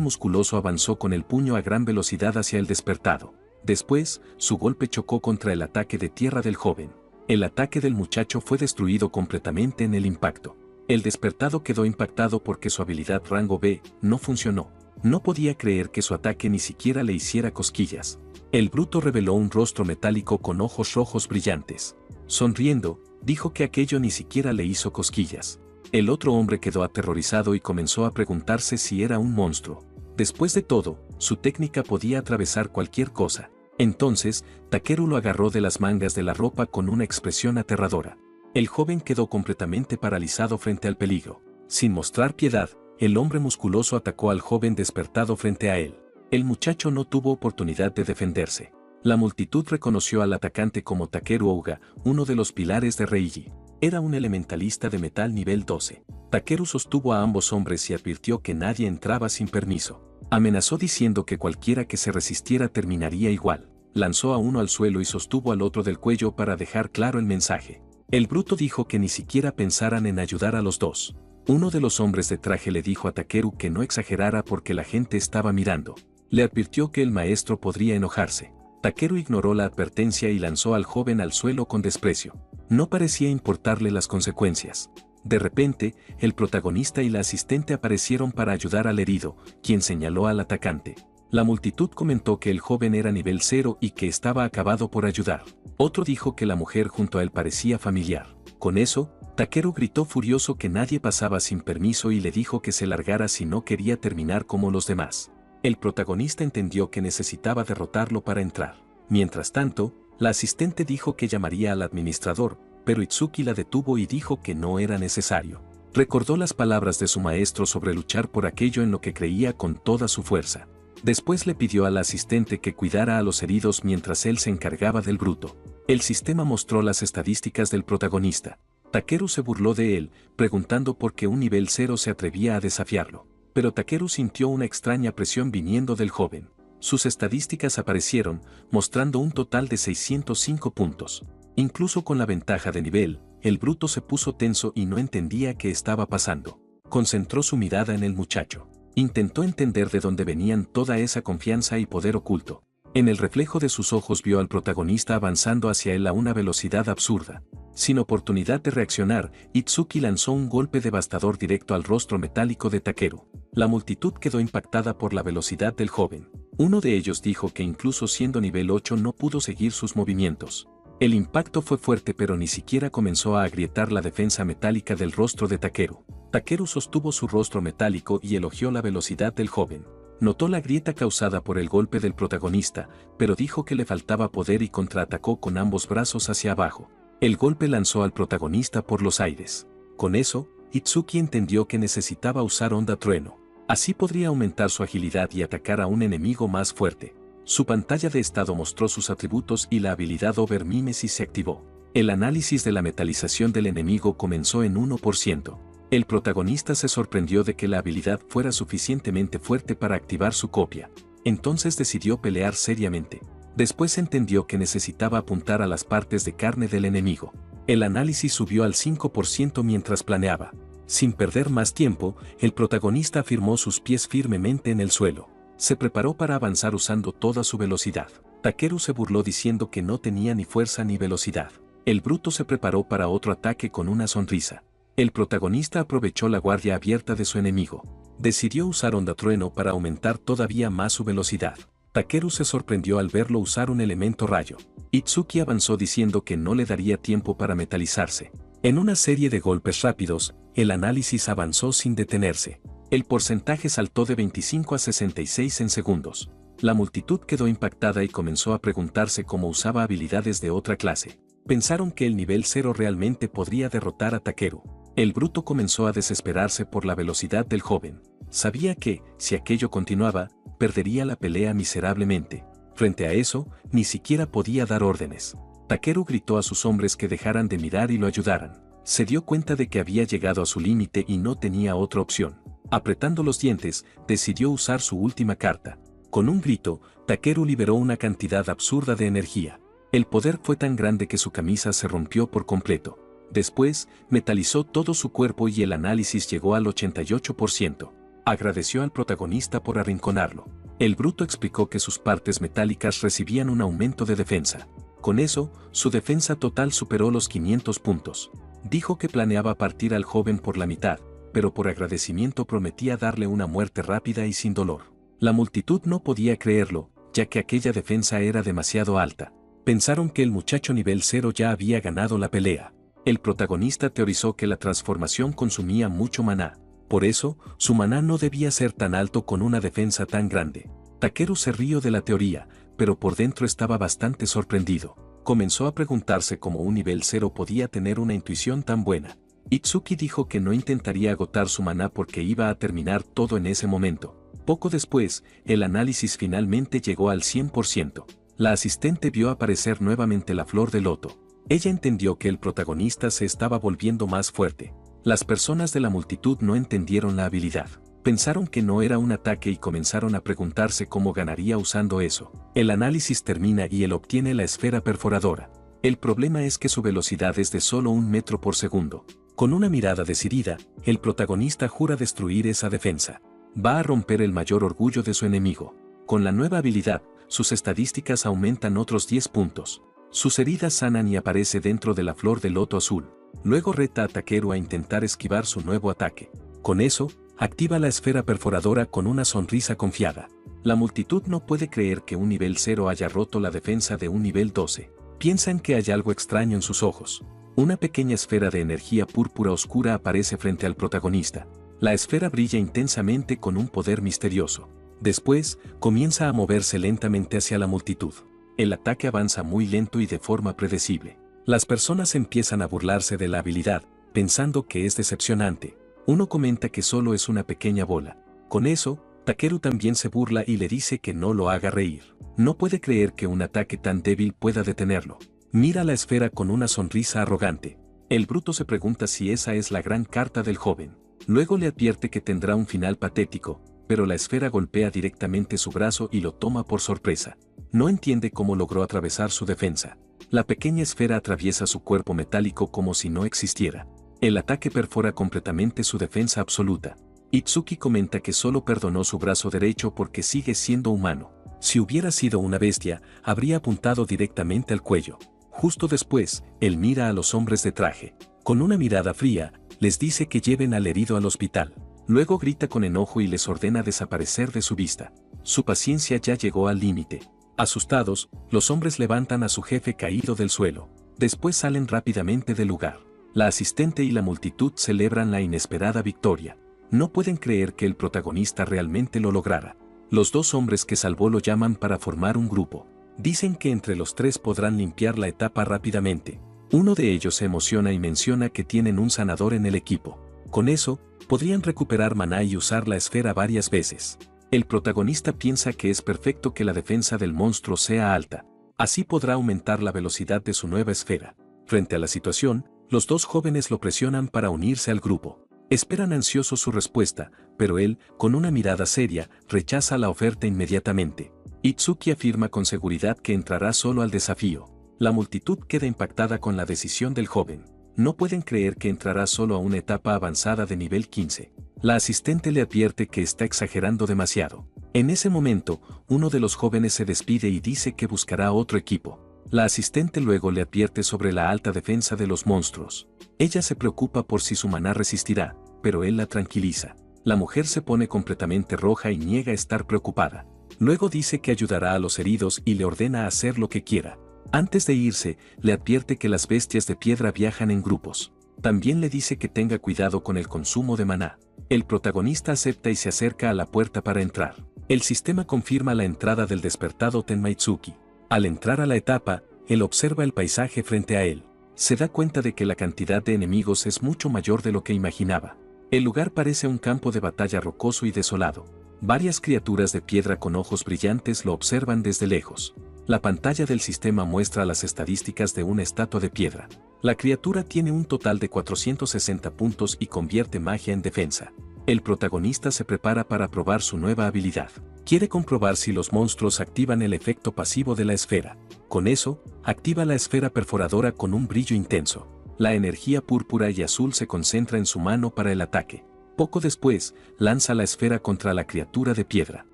musculoso avanzó con el puño a gran velocidad hacia el despertado. Después, su golpe chocó contra el ataque de tierra del joven. El ataque del muchacho fue destruido completamente en el impacto. El despertado quedó impactado porque su habilidad rango B no funcionó. No podía creer que su ataque ni siquiera le hiciera cosquillas. El bruto reveló un rostro metálico con ojos rojos brillantes. Sonriendo, dijo que aquello ni siquiera le hizo cosquillas. El otro hombre quedó aterrorizado y comenzó a preguntarse si era un monstruo. Después de todo, su técnica podía atravesar cualquier cosa. Entonces, Takeru lo agarró de las mangas de la ropa con una expresión aterradora. El joven quedó completamente paralizado frente al peligro. Sin mostrar piedad, el hombre musculoso atacó al joven despertado frente a él. El muchacho no tuvo oportunidad de defenderse. La multitud reconoció al atacante como Takeru Ouga, uno de los pilares de Reiji. Era un elementalista de metal nivel 12. Takeru sostuvo a ambos hombres y advirtió que nadie entraba sin permiso. Amenazó diciendo que cualquiera que se resistiera terminaría igual. Lanzó a uno al suelo y sostuvo al otro del cuello para dejar claro el mensaje. El bruto dijo que ni siquiera pensaran en ayudar a los dos. Uno de los hombres de traje le dijo a Takeru que no exagerara porque la gente estaba mirando. Le advirtió que el maestro podría enojarse. Takeru ignoró la advertencia y lanzó al joven al suelo con desprecio. No parecía importarle las consecuencias. De repente, el protagonista y la asistente aparecieron para ayudar al herido, quien señaló al atacante. La multitud comentó que el joven era nivel 0 y que estaba acabado por ayudar. Otro dijo que la mujer junto a él parecía familiar. Con eso, Takeru gritó furioso que nadie pasaba sin permiso y le dijo que se largara si no quería terminar como los demás. El protagonista entendió que necesitaba derrotarlo para entrar. Mientras tanto, la asistente dijo que llamaría al administrador, pero Itsuki la detuvo y dijo que no era necesario. Recordó las palabras de su maestro sobre luchar por aquello en lo que creía con toda su fuerza. Después le pidió a la asistente que cuidara a los heridos mientras él se encargaba del bruto. El sistema mostró las estadísticas del protagonista. Takeru se burló de él, preguntando por qué un nivel 0 se atrevía a desafiarlo. Pero Takeru sintió una extraña presión viniendo del joven. Sus estadísticas aparecieron, mostrando un total de 605 puntos. Incluso con la ventaja de nivel, el bruto se puso tenso y no entendía qué estaba pasando. Concentró su mirada en el muchacho. Intentó entender de dónde venían toda esa confianza y poder oculto. En el reflejo de sus ojos vio al protagonista avanzando hacia él a una velocidad absurda. Sin oportunidad de reaccionar, Itsuki lanzó un golpe devastador directo al rostro metálico de Takeru. La multitud quedó impactada por la velocidad del joven. Uno de ellos dijo que incluso siendo nivel 8 no pudo seguir sus movimientos. El impacto fue fuerte pero ni siquiera comenzó a agrietar la defensa metálica del rostro de Takeru. Takeru sostuvo su rostro metálico y elogió la velocidad del joven. Notó la grieta causada por el golpe del protagonista, pero dijo que le faltaba poder y contraatacó con ambos brazos hacia abajo. El golpe lanzó al protagonista por los aires. Con eso, Itsuki entendió que necesitaba usar onda trueno. Así podría aumentar su agilidad y atacar a un enemigo más fuerte. Su pantalla de estado mostró sus atributos y la habilidad Over-Mimesis se activó. El análisis de la metalización del enemigo comenzó en 1%. El protagonista se sorprendió de que la habilidad fuera suficientemente fuerte para activar su copia. Entonces decidió pelear seriamente. Después entendió que necesitaba apuntar a las partes de carne del enemigo. El análisis subió al 5% mientras planeaba. Sin perder más tiempo, el protagonista afirmó sus pies firmemente en el suelo. Se preparó para avanzar usando toda su velocidad. Takeru se burló diciendo que no tenía ni fuerza ni velocidad. El bruto se preparó para otro ataque con una sonrisa. El protagonista aprovechó la guardia abierta de su enemigo. Decidió usar onda trueno para aumentar todavía más su velocidad. Takeru se sorprendió al verlo usar un elemento rayo. Itsuki avanzó diciendo que no le daría tiempo para metalizarse. En una serie de golpes rápidos, el análisis avanzó sin detenerse. El porcentaje saltó de 25 a 66 en segundos. La multitud quedó impactada y comenzó a preguntarse cómo usaba habilidades de otra clase. Pensaron que el nivel 0 realmente podría derrotar a Takeru. El bruto comenzó a desesperarse por la velocidad del joven. Sabía que, si aquello continuaba, perdería la pelea miserablemente. Frente a eso, ni siquiera podía dar órdenes. Takeru gritó a sus hombres que dejaran de mirar y lo ayudaran. Se dio cuenta de que había llegado a su límite y no tenía otra opción. Apretando los dientes, decidió usar su última carta. Con un grito, Takeru liberó una cantidad absurda de energía. El poder fue tan grande que su camisa se rompió por completo. Después, metalizó todo su cuerpo y el análisis llegó al 88%. Agradeció al protagonista por arrinconarlo. El bruto explicó que sus partes metálicas recibían un aumento de defensa. Con eso, su defensa total superó los 500 puntos. Dijo que planeaba partir al joven por la mitad, pero por agradecimiento prometía darle una muerte rápida y sin dolor. La multitud no podía creerlo, ya que aquella defensa era demasiado alta. Pensaron que el muchacho nivel 0 ya había ganado la pelea. El protagonista teorizó que la transformación consumía mucho maná. Por eso, su maná no debía ser tan alto con una defensa tan grande. Takeru se rió de la teoría, pero por dentro estaba bastante sorprendido. Comenzó a preguntarse cómo un nivel 0 podía tener una intuición tan buena. Itsuki dijo que no intentaría agotar su maná porque iba a terminar todo en ese momento. Poco después, el análisis finalmente llegó al 100%. La asistente vio aparecer nuevamente la flor de loto. Ella entendió que el protagonista se estaba volviendo más fuerte. Las personas de la multitud no entendieron la habilidad. Pensaron que no era un ataque y comenzaron a preguntarse cómo ganaría usando eso. El análisis termina y él obtiene la esfera perforadora. El problema es que su velocidad es de solo 1 metro por segundo. Con una mirada decidida, el protagonista jura destruir esa defensa. Va a romper el mayor orgullo de su enemigo. Con la nueva habilidad, sus estadísticas aumentan otros 10 puntos. Sus heridas sanan y aparece dentro de la flor de loto azul. Luego reta a Takeru a intentar esquivar su nuevo ataque. Con eso, activa la esfera perforadora con una sonrisa confiada. La multitud no puede creer que un nivel 0 haya roto la defensa de un nivel 12. Piensan que hay algo extraño en sus ojos. Una pequeña esfera de energía púrpura oscura aparece frente al protagonista. La esfera brilla intensamente con un poder misterioso. Después, comienza a moverse lentamente hacia la multitud. El ataque avanza muy lento y de forma predecible. Las personas empiezan a burlarse de la habilidad, pensando que es decepcionante. Uno comenta que solo es una pequeña bola. Con eso, Takeru también se burla y le dice que no lo haga reír. No puede creer que un ataque tan débil pueda detenerlo. Mira la esfera con una sonrisa arrogante. El bruto se pregunta si esa es la gran carta del joven. Luego le advierte que tendrá un final patético, pero la esfera golpea directamente su brazo y lo toma por sorpresa. No entiende cómo logró atravesar su defensa. La pequeña esfera atraviesa su cuerpo metálico como si no existiera. El ataque perfora completamente su defensa absoluta. Itsuki comenta que solo perdonó su brazo derecho porque sigue siendo humano. Si hubiera sido una bestia, habría apuntado directamente al cuello. Justo después, él mira a los hombres de traje. Con una mirada fría, les dice que lleven al herido al hospital. Luego grita con enojo y les ordena desaparecer de su vista. Su paciencia ya llegó al límite. Asustados, los hombres levantan a su jefe caído del suelo. Después salen rápidamente del lugar. La asistente y la multitud celebran la inesperada victoria. No pueden creer que el protagonista realmente lo lograra. Los dos hombres que salvó lo llaman para formar un grupo. Dicen que entre los tres podrán limpiar la etapa rápidamente. Uno de ellos se emociona y menciona que tienen un sanador en el equipo. Con eso, podrían recuperar maná y usar la esfera varias veces. El protagonista piensa que es perfecto que la defensa del monstruo sea alta. Así podrá aumentar la velocidad de su nueva esfera. Frente a la situación, los dos jóvenes lo presionan para unirse al grupo. Esperan ansiosos su respuesta, pero él, con una mirada seria, rechaza la oferta inmediatamente. Itsuki afirma con seguridad que entrará solo al desafío. La multitud queda impactada con la decisión del joven. No pueden creer que entrará solo a una etapa avanzada de nivel 15. La asistente le advierte que está exagerando demasiado. En ese momento, uno de los jóvenes se despide y dice que buscará otro equipo. La asistente luego le advierte sobre la alta defensa de los monstruos. Ella se preocupa por si su maná resistirá, pero él la tranquiliza. La mujer se pone completamente roja y niega estar preocupada. Luego dice que ayudará a los heridos y le ordena hacer lo que quiera. Antes de irse, le advierte que las bestias de piedra viajan en grupos. También le dice que tenga cuidado con el consumo de maná. El protagonista acepta y se acerca a la puerta para entrar. El sistema confirma la entrada del despertado Tenmaitsuki. Al entrar a la etapa, él observa el paisaje frente a él. se da cuenta de que la cantidad de enemigos es mucho mayor de lo que imaginaba. El lugar parece un campo de batalla rocoso y desolado. Varias criaturas de piedra con ojos brillantes lo observan desde lejos. La pantalla del sistema muestra las estadísticas de una estatua de piedra. La criatura tiene un total de 460 puntos y convierte magia en defensa. El protagonista se prepara para probar su nueva habilidad. Quiere comprobar si los monstruos activan el efecto pasivo de la esfera. Con eso, activa la esfera perforadora con un brillo intenso. La energía púrpura y azul se concentra en su mano para el ataque. Poco después, lanza la esfera contra la criatura de piedra.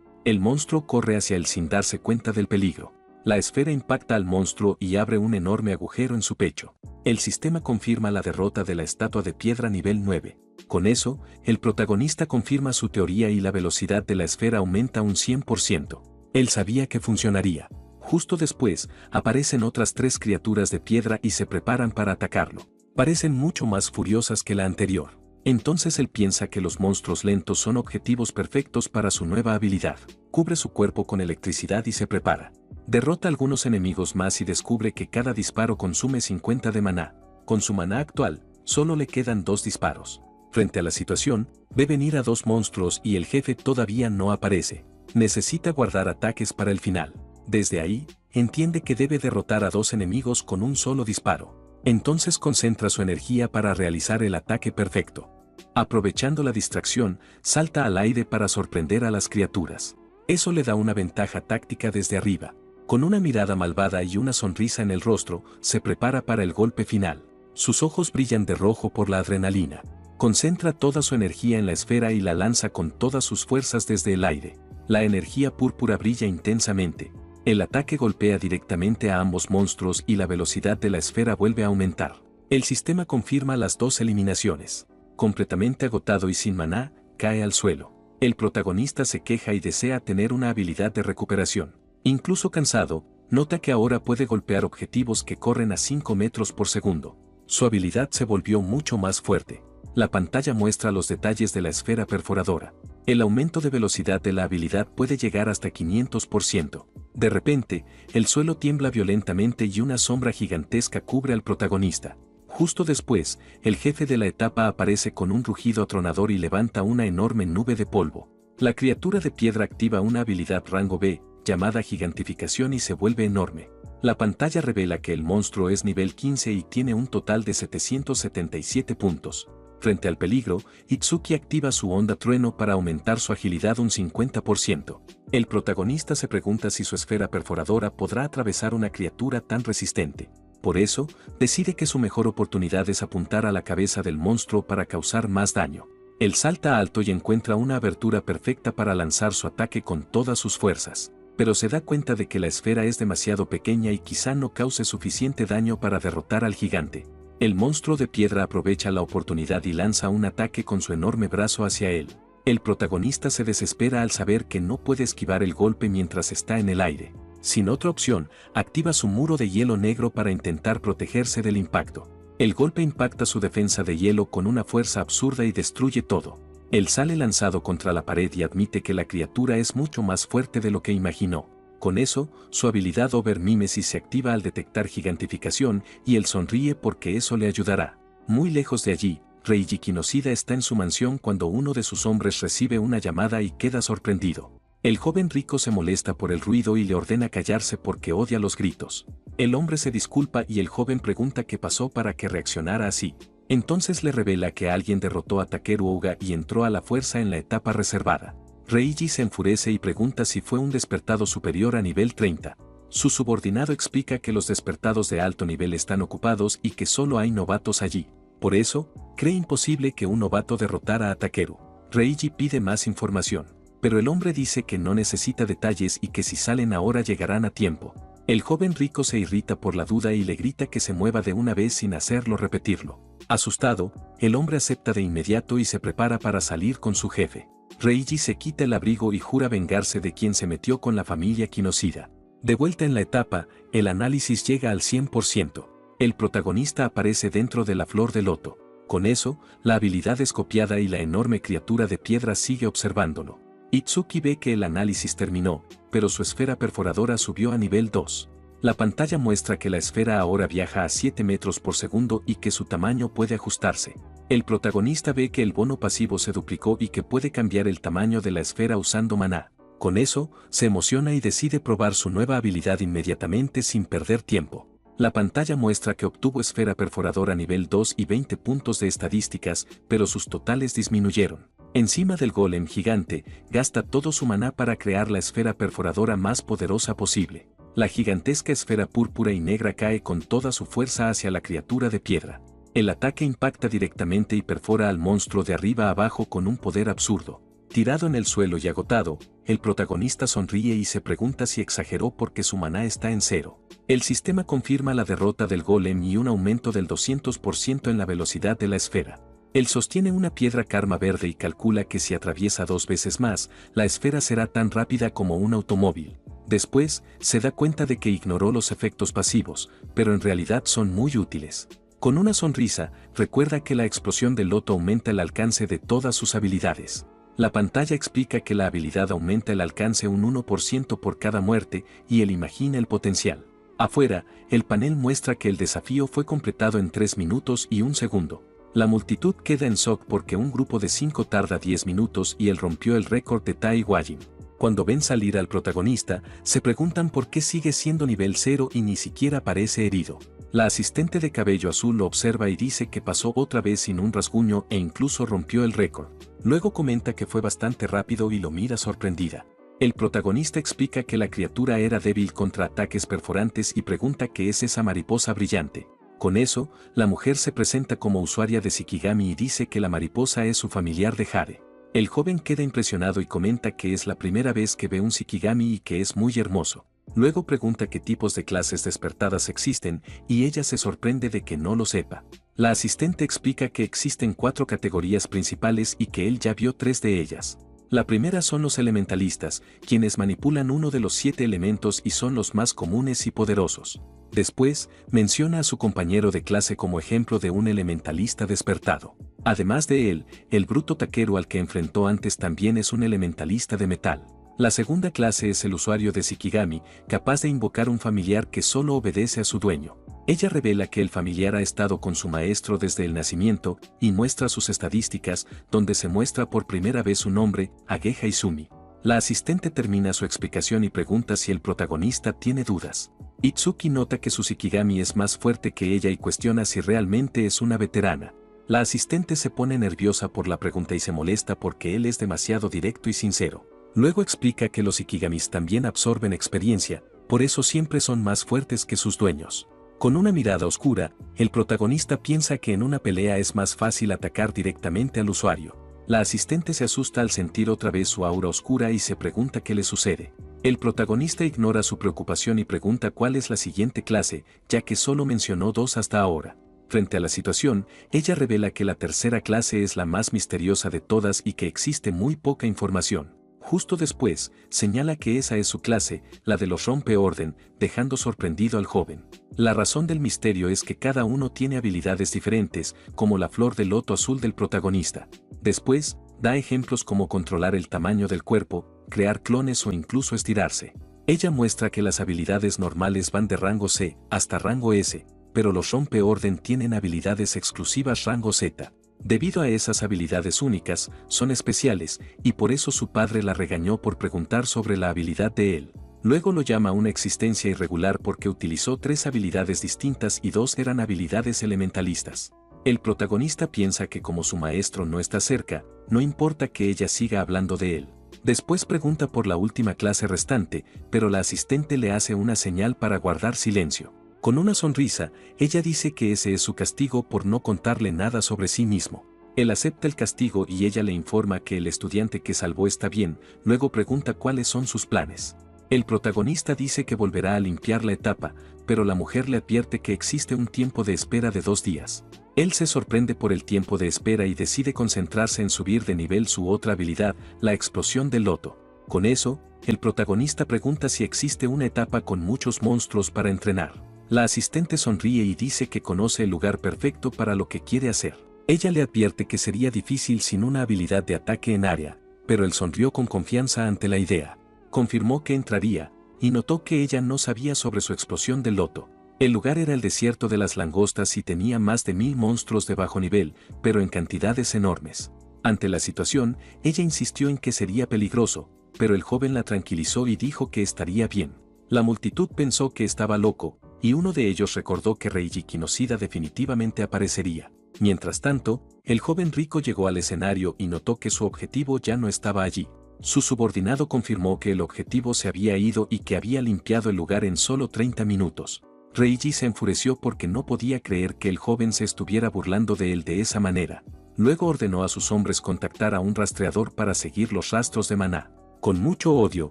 El monstruo corre hacia él sin darse cuenta del peligro. La esfera impacta al monstruo y abre un enorme agujero en su pecho. El sistema confirma la derrota de la estatua de piedra nivel 9. Con eso, el protagonista confirma su teoría y la velocidad de la esfera aumenta un 100%. Él sabía que funcionaría. Justo después, aparecen otras 3 criaturas de piedra y se preparan para atacarlo. Parecen mucho más furiosas que la anterior. Entonces él piensa que los monstruos lentos son objetivos perfectos para su nueva habilidad. Cubre su cuerpo con electricidad y se prepara. Derrota a algunos enemigos más y descubre que cada disparo consume 50 de maná. Con su maná actual, solo le quedan 2 disparos. Frente a la situación, ve venir a 2 monstruos y el jefe todavía no aparece. Necesita guardar ataques para el final. Desde ahí, entiende que debe derrotar a 2 enemigos con un solo disparo. Entonces concentra su energía para realizar el ataque perfecto. Aprovechando la distracción, salta al aire para sorprender a las criaturas. Eso le da una ventaja táctica desde arriba. Con una mirada malvada y una sonrisa en el rostro, se prepara para el golpe final. Sus ojos brillan de rojo por la adrenalina. Concentra toda su energía en la esfera y la lanza con todas sus fuerzas desde el aire. La energía púrpura brilla intensamente. El ataque golpea directamente a ambos monstruos y la velocidad de la esfera vuelve a aumentar. El sistema confirma las 2 eliminaciones. Completamente agotado y sin maná, cae al suelo. El protagonista se queja y desea tener una habilidad de recuperación. Incluso cansado, nota que ahora puede golpear objetivos que corren a 5 metros por segundo. Su habilidad se volvió mucho más fuerte. La pantalla muestra los detalles de la esfera perforadora. El aumento de velocidad de la habilidad puede llegar hasta 500%. De repente, el suelo tiembla violentamente y una sombra gigantesca cubre al protagonista. Justo después, el jefe de la etapa aparece con un rugido atronador y levanta una enorme nube de polvo. La criatura de piedra activa una habilidad rango B, llamada gigantificación y se vuelve enorme. La pantalla revela que el monstruo es nivel 15 y tiene un total de 777 puntos. Frente al peligro, Itsuki activa su onda trueno para aumentar su agilidad un 50%. El protagonista se pregunta si su esfera perforadora podrá atravesar una criatura tan resistente. Por eso, decide que su mejor oportunidad es apuntar a la cabeza del monstruo para causar más daño. Él salta alto y encuentra una abertura perfecta para lanzar su ataque con todas sus fuerzas. Pero se da cuenta de que la esfera es demasiado pequeña y quizá no cause suficiente daño para derrotar al gigante. El monstruo de piedra aprovecha la oportunidad y lanza un ataque con su enorme brazo hacia él. El protagonista se desespera al saber que no puede esquivar el golpe mientras está en el aire. Sin otra opción, activa su muro de hielo negro para intentar protegerse del impacto. El golpe impacta su defensa de hielo con una fuerza absurda y destruye todo. Él sale lanzado contra la pared y admite que la criatura es mucho más fuerte de lo que imaginó. Con eso, su habilidad Over-Mimesis se activa al detectar gigantificación y él sonríe porque eso le ayudará. Muy lejos de allí, Reiji Kinoshida está en su mansión cuando uno de sus hombres recibe una llamada y queda sorprendido. El joven rico se molesta por el ruido y le ordena callarse porque odia los gritos. El hombre se disculpa y el joven pregunta qué pasó para que reaccionara así. Entonces le revela que alguien derrotó a Takeru Ouga y entró a la fuerza en la etapa reservada. Reiji se enfurece y pregunta si fue un despertado superior a nivel 30. Su subordinado explica que los despertados de alto nivel están ocupados y que solo hay novatos allí. Por eso, cree imposible que un novato derrotara a Takeru. Reiji pide más información, pero el hombre dice que no necesita detalles y que si salen ahora llegarán a tiempo. El joven rico se irrita por la duda y le grita que se mueva de una vez sin hacerlo repetirlo. Asustado, el hombre acepta de inmediato y se prepara para salir con su jefe. Reiji se quita el abrigo y jura vengarse de quien se metió con la familia Kinoshida. De vuelta en la etapa, el análisis llega al 100%. El protagonista aparece dentro de la flor de loto. Con eso, la habilidad es copiada y la enorme criatura de piedra sigue observándolo. Itsuki ve que el análisis terminó, pero su esfera perforadora subió a nivel 2. La pantalla muestra que la esfera ahora viaja a 7 metros por segundo y que su tamaño puede ajustarse. El protagonista ve que el bono pasivo se duplicó y que puede cambiar el tamaño de la esfera usando maná. Con eso, se emociona y decide probar su nueva habilidad inmediatamente sin perder tiempo. La pantalla muestra que obtuvo esfera perforadora nivel 2 y 20 puntos de estadísticas, pero sus totales disminuyeron. Encima del golem gigante, gasta todo su maná para crear la esfera perforadora más poderosa posible. La gigantesca esfera púrpura y negra cae con toda su fuerza hacia la criatura de piedra. El ataque impacta directamente y perfora al monstruo de arriba a abajo con un poder absurdo. Tirado en el suelo y agotado, el protagonista sonríe y se pregunta si exageró porque su maná está en cero. El sistema confirma la derrota del golem y un aumento del 200% en la velocidad de la esfera. Él sostiene una piedra karma verde y calcula que si atraviesa 2 veces más, la esfera será tan rápida como un automóvil. Después, se da cuenta de que ignoró los efectos pasivos, pero en realidad son muy útiles. Con una sonrisa, recuerda que la explosión del loto aumenta el alcance de todas sus habilidades. La pantalla explica que la habilidad aumenta el alcance un 1% por cada muerte y él imagina el potencial. Afuera, el panel muestra que el desafío fue completado en 3 minutos y 1 segundo. La multitud queda en shock porque un grupo de 5 tarda 10 minutos y él rompió el récord de Tai Wajin. Cuando ven salir al protagonista, se preguntan por qué sigue siendo nivel 0 y ni siquiera parece herido. La asistente de cabello azul lo observa y dice que pasó otra vez sin un rasguño e incluso rompió el récord. Luego comenta que fue bastante rápido y lo mira sorprendida. El protagonista explica que la criatura era débil contra ataques perforantes y pregunta qué es esa mariposa brillante. Con eso, la mujer se presenta como usuaria de Shikigami y dice que la mariposa es su familiar de Hare. El joven queda impresionado y comenta que es la primera vez que ve un Shikigami y que es muy hermoso. Luego pregunta qué tipos de clases despertadas existen y ella se sorprende de que no lo sepa. La asistente explica que existen 4 categorías principales y que él ya vio 3 de ellas. La primera son los elementalistas, quienes manipulan uno de los 7 elementos y son los más comunes y poderosos. Después, menciona a su compañero de clase como ejemplo de un elementalista despertado. Además de él, el bruto taquero al que enfrentó antes también es un elementalista de metal. La segunda clase es el usuario de Shikigami, capaz de invocar un familiar que solo obedece a su dueño. Ella revela que el familiar ha estado con su maestro desde el nacimiento y muestra sus estadísticas, donde se muestra por primera vez su nombre, Ageha Izumi. La asistente termina su explicación y pregunta si el protagonista tiene dudas. Itsuki nota que su Shikigami es más fuerte que ella y cuestiona si realmente es una veterana. La asistente se pone nerviosa por la pregunta y se molesta porque él es demasiado directo y sincero. Luego explica que los Shikigamis también absorben experiencia, por eso siempre son más fuertes que sus dueños. Con una mirada oscura, el protagonista piensa que en una pelea es más fácil atacar directamente al usuario. La asistente se asusta al sentir otra vez su aura oscura y se pregunta qué le sucede. El protagonista ignora su preocupación y pregunta cuál es la siguiente clase, ya que solo mencionó 2 hasta ahora. Frente a la situación, ella revela que la tercera clase es la más misteriosa de todas y que existe muy poca información. Justo después, señala que esa es su clase, la de los rompeorden, dejando sorprendido al joven. La razón del misterio es que cada uno tiene habilidades diferentes, como la flor de loto azul del protagonista. Después, da ejemplos como controlar el tamaño del cuerpo, crear clones o incluso estirarse. Ella muestra que las habilidades normales van de rango C hasta rango S, pero los rompeorden tienen habilidades exclusivas rango Z. Debido a esas habilidades únicas, son especiales, y por eso su padre la regañó por preguntar sobre la habilidad de él. Luego lo llama una existencia irregular porque utilizó 3 habilidades distintas y 2 eran habilidades elementalistas. El protagonista piensa que como su maestro no está cerca, no importa que ella siga hablando de él. Después pregunta por la última clase restante, pero la asistente le hace una señal para guardar silencio. Con una sonrisa, ella dice que ese es su castigo por no contarle nada sobre sí mismo. Él acepta el castigo y ella le informa que el estudiante que salvó está bien, luego pregunta cuáles son sus planes. El protagonista dice que volverá a limpiar la etapa, pero la mujer le advierte que existe un tiempo de espera de 2 días. Él se sorprende por el tiempo de espera y decide concentrarse en subir de nivel su otra habilidad, la explosión del loto. Con eso, el protagonista pregunta si existe una etapa con muchos monstruos para entrenar. La asistente sonríe y dice que conoce el lugar perfecto para lo que quiere hacer. Ella le advierte que sería difícil sin una habilidad de ataque en área, pero él sonrió con confianza ante la idea. Confirmó que entraría, y notó que ella no sabía sobre su explosión del loto. El lugar era el desierto de las langostas y tenía más de 1000 monstruos de bajo nivel, pero en cantidades enormes. Ante la situación, ella insistió en que sería peligroso, pero el joven la tranquilizó y dijo que estaría bien. La multitud pensó que estaba loco, y uno de ellos recordó que Reiji Kinoshida definitivamente aparecería. Mientras tanto, el joven rico llegó al escenario y notó que su objetivo ya no estaba allí. Su subordinado confirmó que el objetivo se había ido y que había limpiado el lugar en solo 30 minutos. Reiji se enfureció porque no podía creer que el joven se estuviera burlando de él de esa manera. Luego ordenó a sus hombres contactar a un rastreador para seguir los rastros de Maná. Con mucho odio,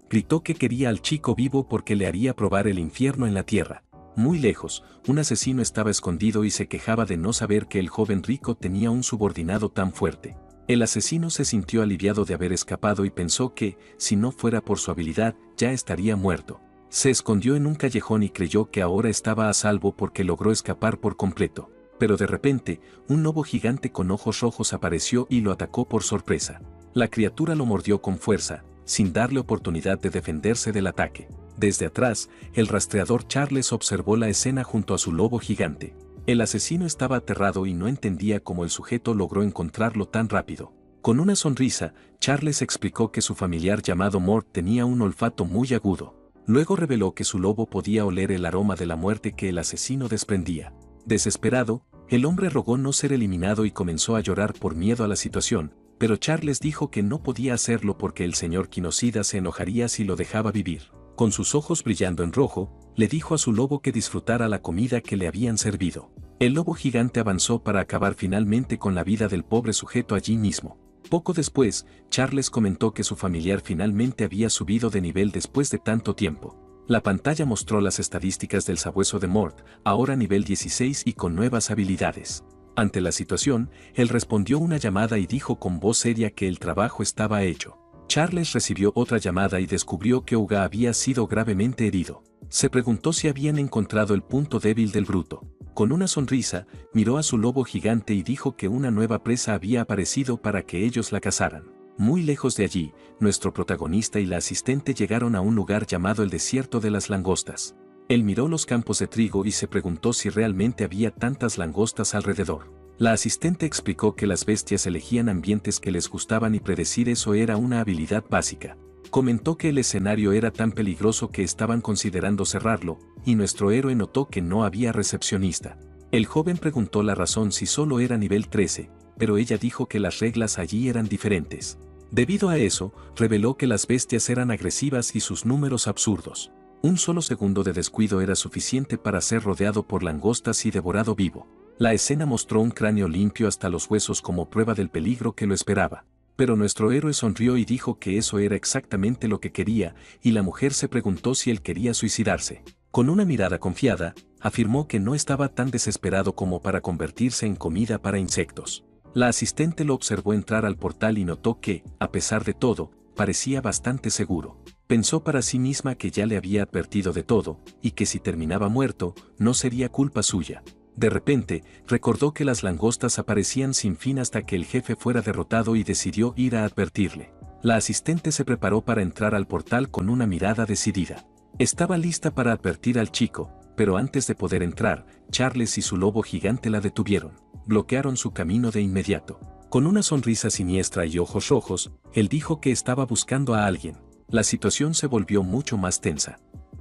gritó que quería al chico vivo porque le haría probar el infierno en la tierra. Muy lejos, un asesino estaba escondido y se quejaba de no saber que el joven rico tenía un subordinado tan fuerte. El asesino se sintió aliviado de haber escapado y pensó que, si no fuera por su habilidad, ya estaría muerto. Se escondió en un callejón y creyó que ahora estaba a salvo porque logró escapar por completo. Pero de repente, un lobo gigante con ojos rojos apareció y lo atacó por sorpresa. La criatura lo mordió con fuerza, sin darle oportunidad de defenderse del ataque. Desde atrás, el rastreador Charles observó la escena junto a su lobo gigante. El asesino estaba aterrado y no entendía cómo el sujeto logró encontrarlo tan rápido. Con una sonrisa, Charles explicó que su familiar llamado Mort tenía un olfato muy agudo. Luego reveló que su lobo podía oler el aroma de la muerte que el asesino desprendía. Desesperado, el hombre rogó no ser eliminado y comenzó a llorar por miedo a la situación, pero Charles dijo que no podía hacerlo porque el señor Kinoshida se enojaría si lo dejaba vivir. Con sus ojos brillando en rojo, le dijo a su lobo que disfrutara la comida que le habían servido. El lobo gigante avanzó para acabar finalmente con la vida del pobre sujeto allí mismo. Poco después, Charles comentó que su familiar finalmente había subido de nivel después de tanto tiempo. La pantalla mostró las estadísticas del sabueso de Mort, ahora nivel 16 y con nuevas habilidades. Ante la situación, él respondió una llamada y dijo con voz seria que el trabajo estaba hecho. Charles recibió otra llamada y descubrió que Uga había sido gravemente herido. Se preguntó si habían encontrado el punto débil del bruto. Con una sonrisa, miró a su lobo gigante y dijo que una nueva presa había aparecido para que ellos la cazaran. Muy lejos de allí, nuestro protagonista y la asistente llegaron a un lugar llamado el desierto de las langostas. Él miró los campos de trigo y se preguntó si realmente había tantas langostas alrededor. La asistente explicó que las bestias elegían ambientes que les gustaban y predecir eso era una habilidad básica. Comentó que el escenario era tan peligroso que estaban considerando cerrarlo, y nuestro héroe notó que no había recepcionista. El joven preguntó la razón si solo era nivel 13, pero ella dijo que las reglas allí eran diferentes. Debido a eso, reveló que las bestias eran agresivas y sus números absurdos. Un solo segundo de descuido era suficiente para ser rodeado por langostas y devorado vivo. La escena mostró un cráneo limpio hasta los huesos como prueba del peligro que lo esperaba. Pero nuestro héroe sonrió y dijo que eso era exactamente lo que quería, y la mujer se preguntó si él quería suicidarse. Con una mirada confiada, afirmó que no estaba tan desesperado como para convertirse en comida para insectos. La asistente lo observó entrar al portal y notó que, a pesar de todo, parecía bastante seguro. Pensó para sí misma que ya le había advertido de todo, y que si terminaba muerto, no sería culpa suya. De repente, recordó que las langostas aparecían sin fin hasta que el jefe fuera derrotado y decidió ir a advertirle. La asistente se preparó para entrar al portal con una mirada decidida. Estaba lista para advertir al chico, pero antes de poder entrar, Charles y su lobo gigante la detuvieron. Bloquearon su camino de inmediato. Con una sonrisa siniestra y ojos rojos, él dijo que estaba buscando a alguien. La situación se volvió mucho más tensa.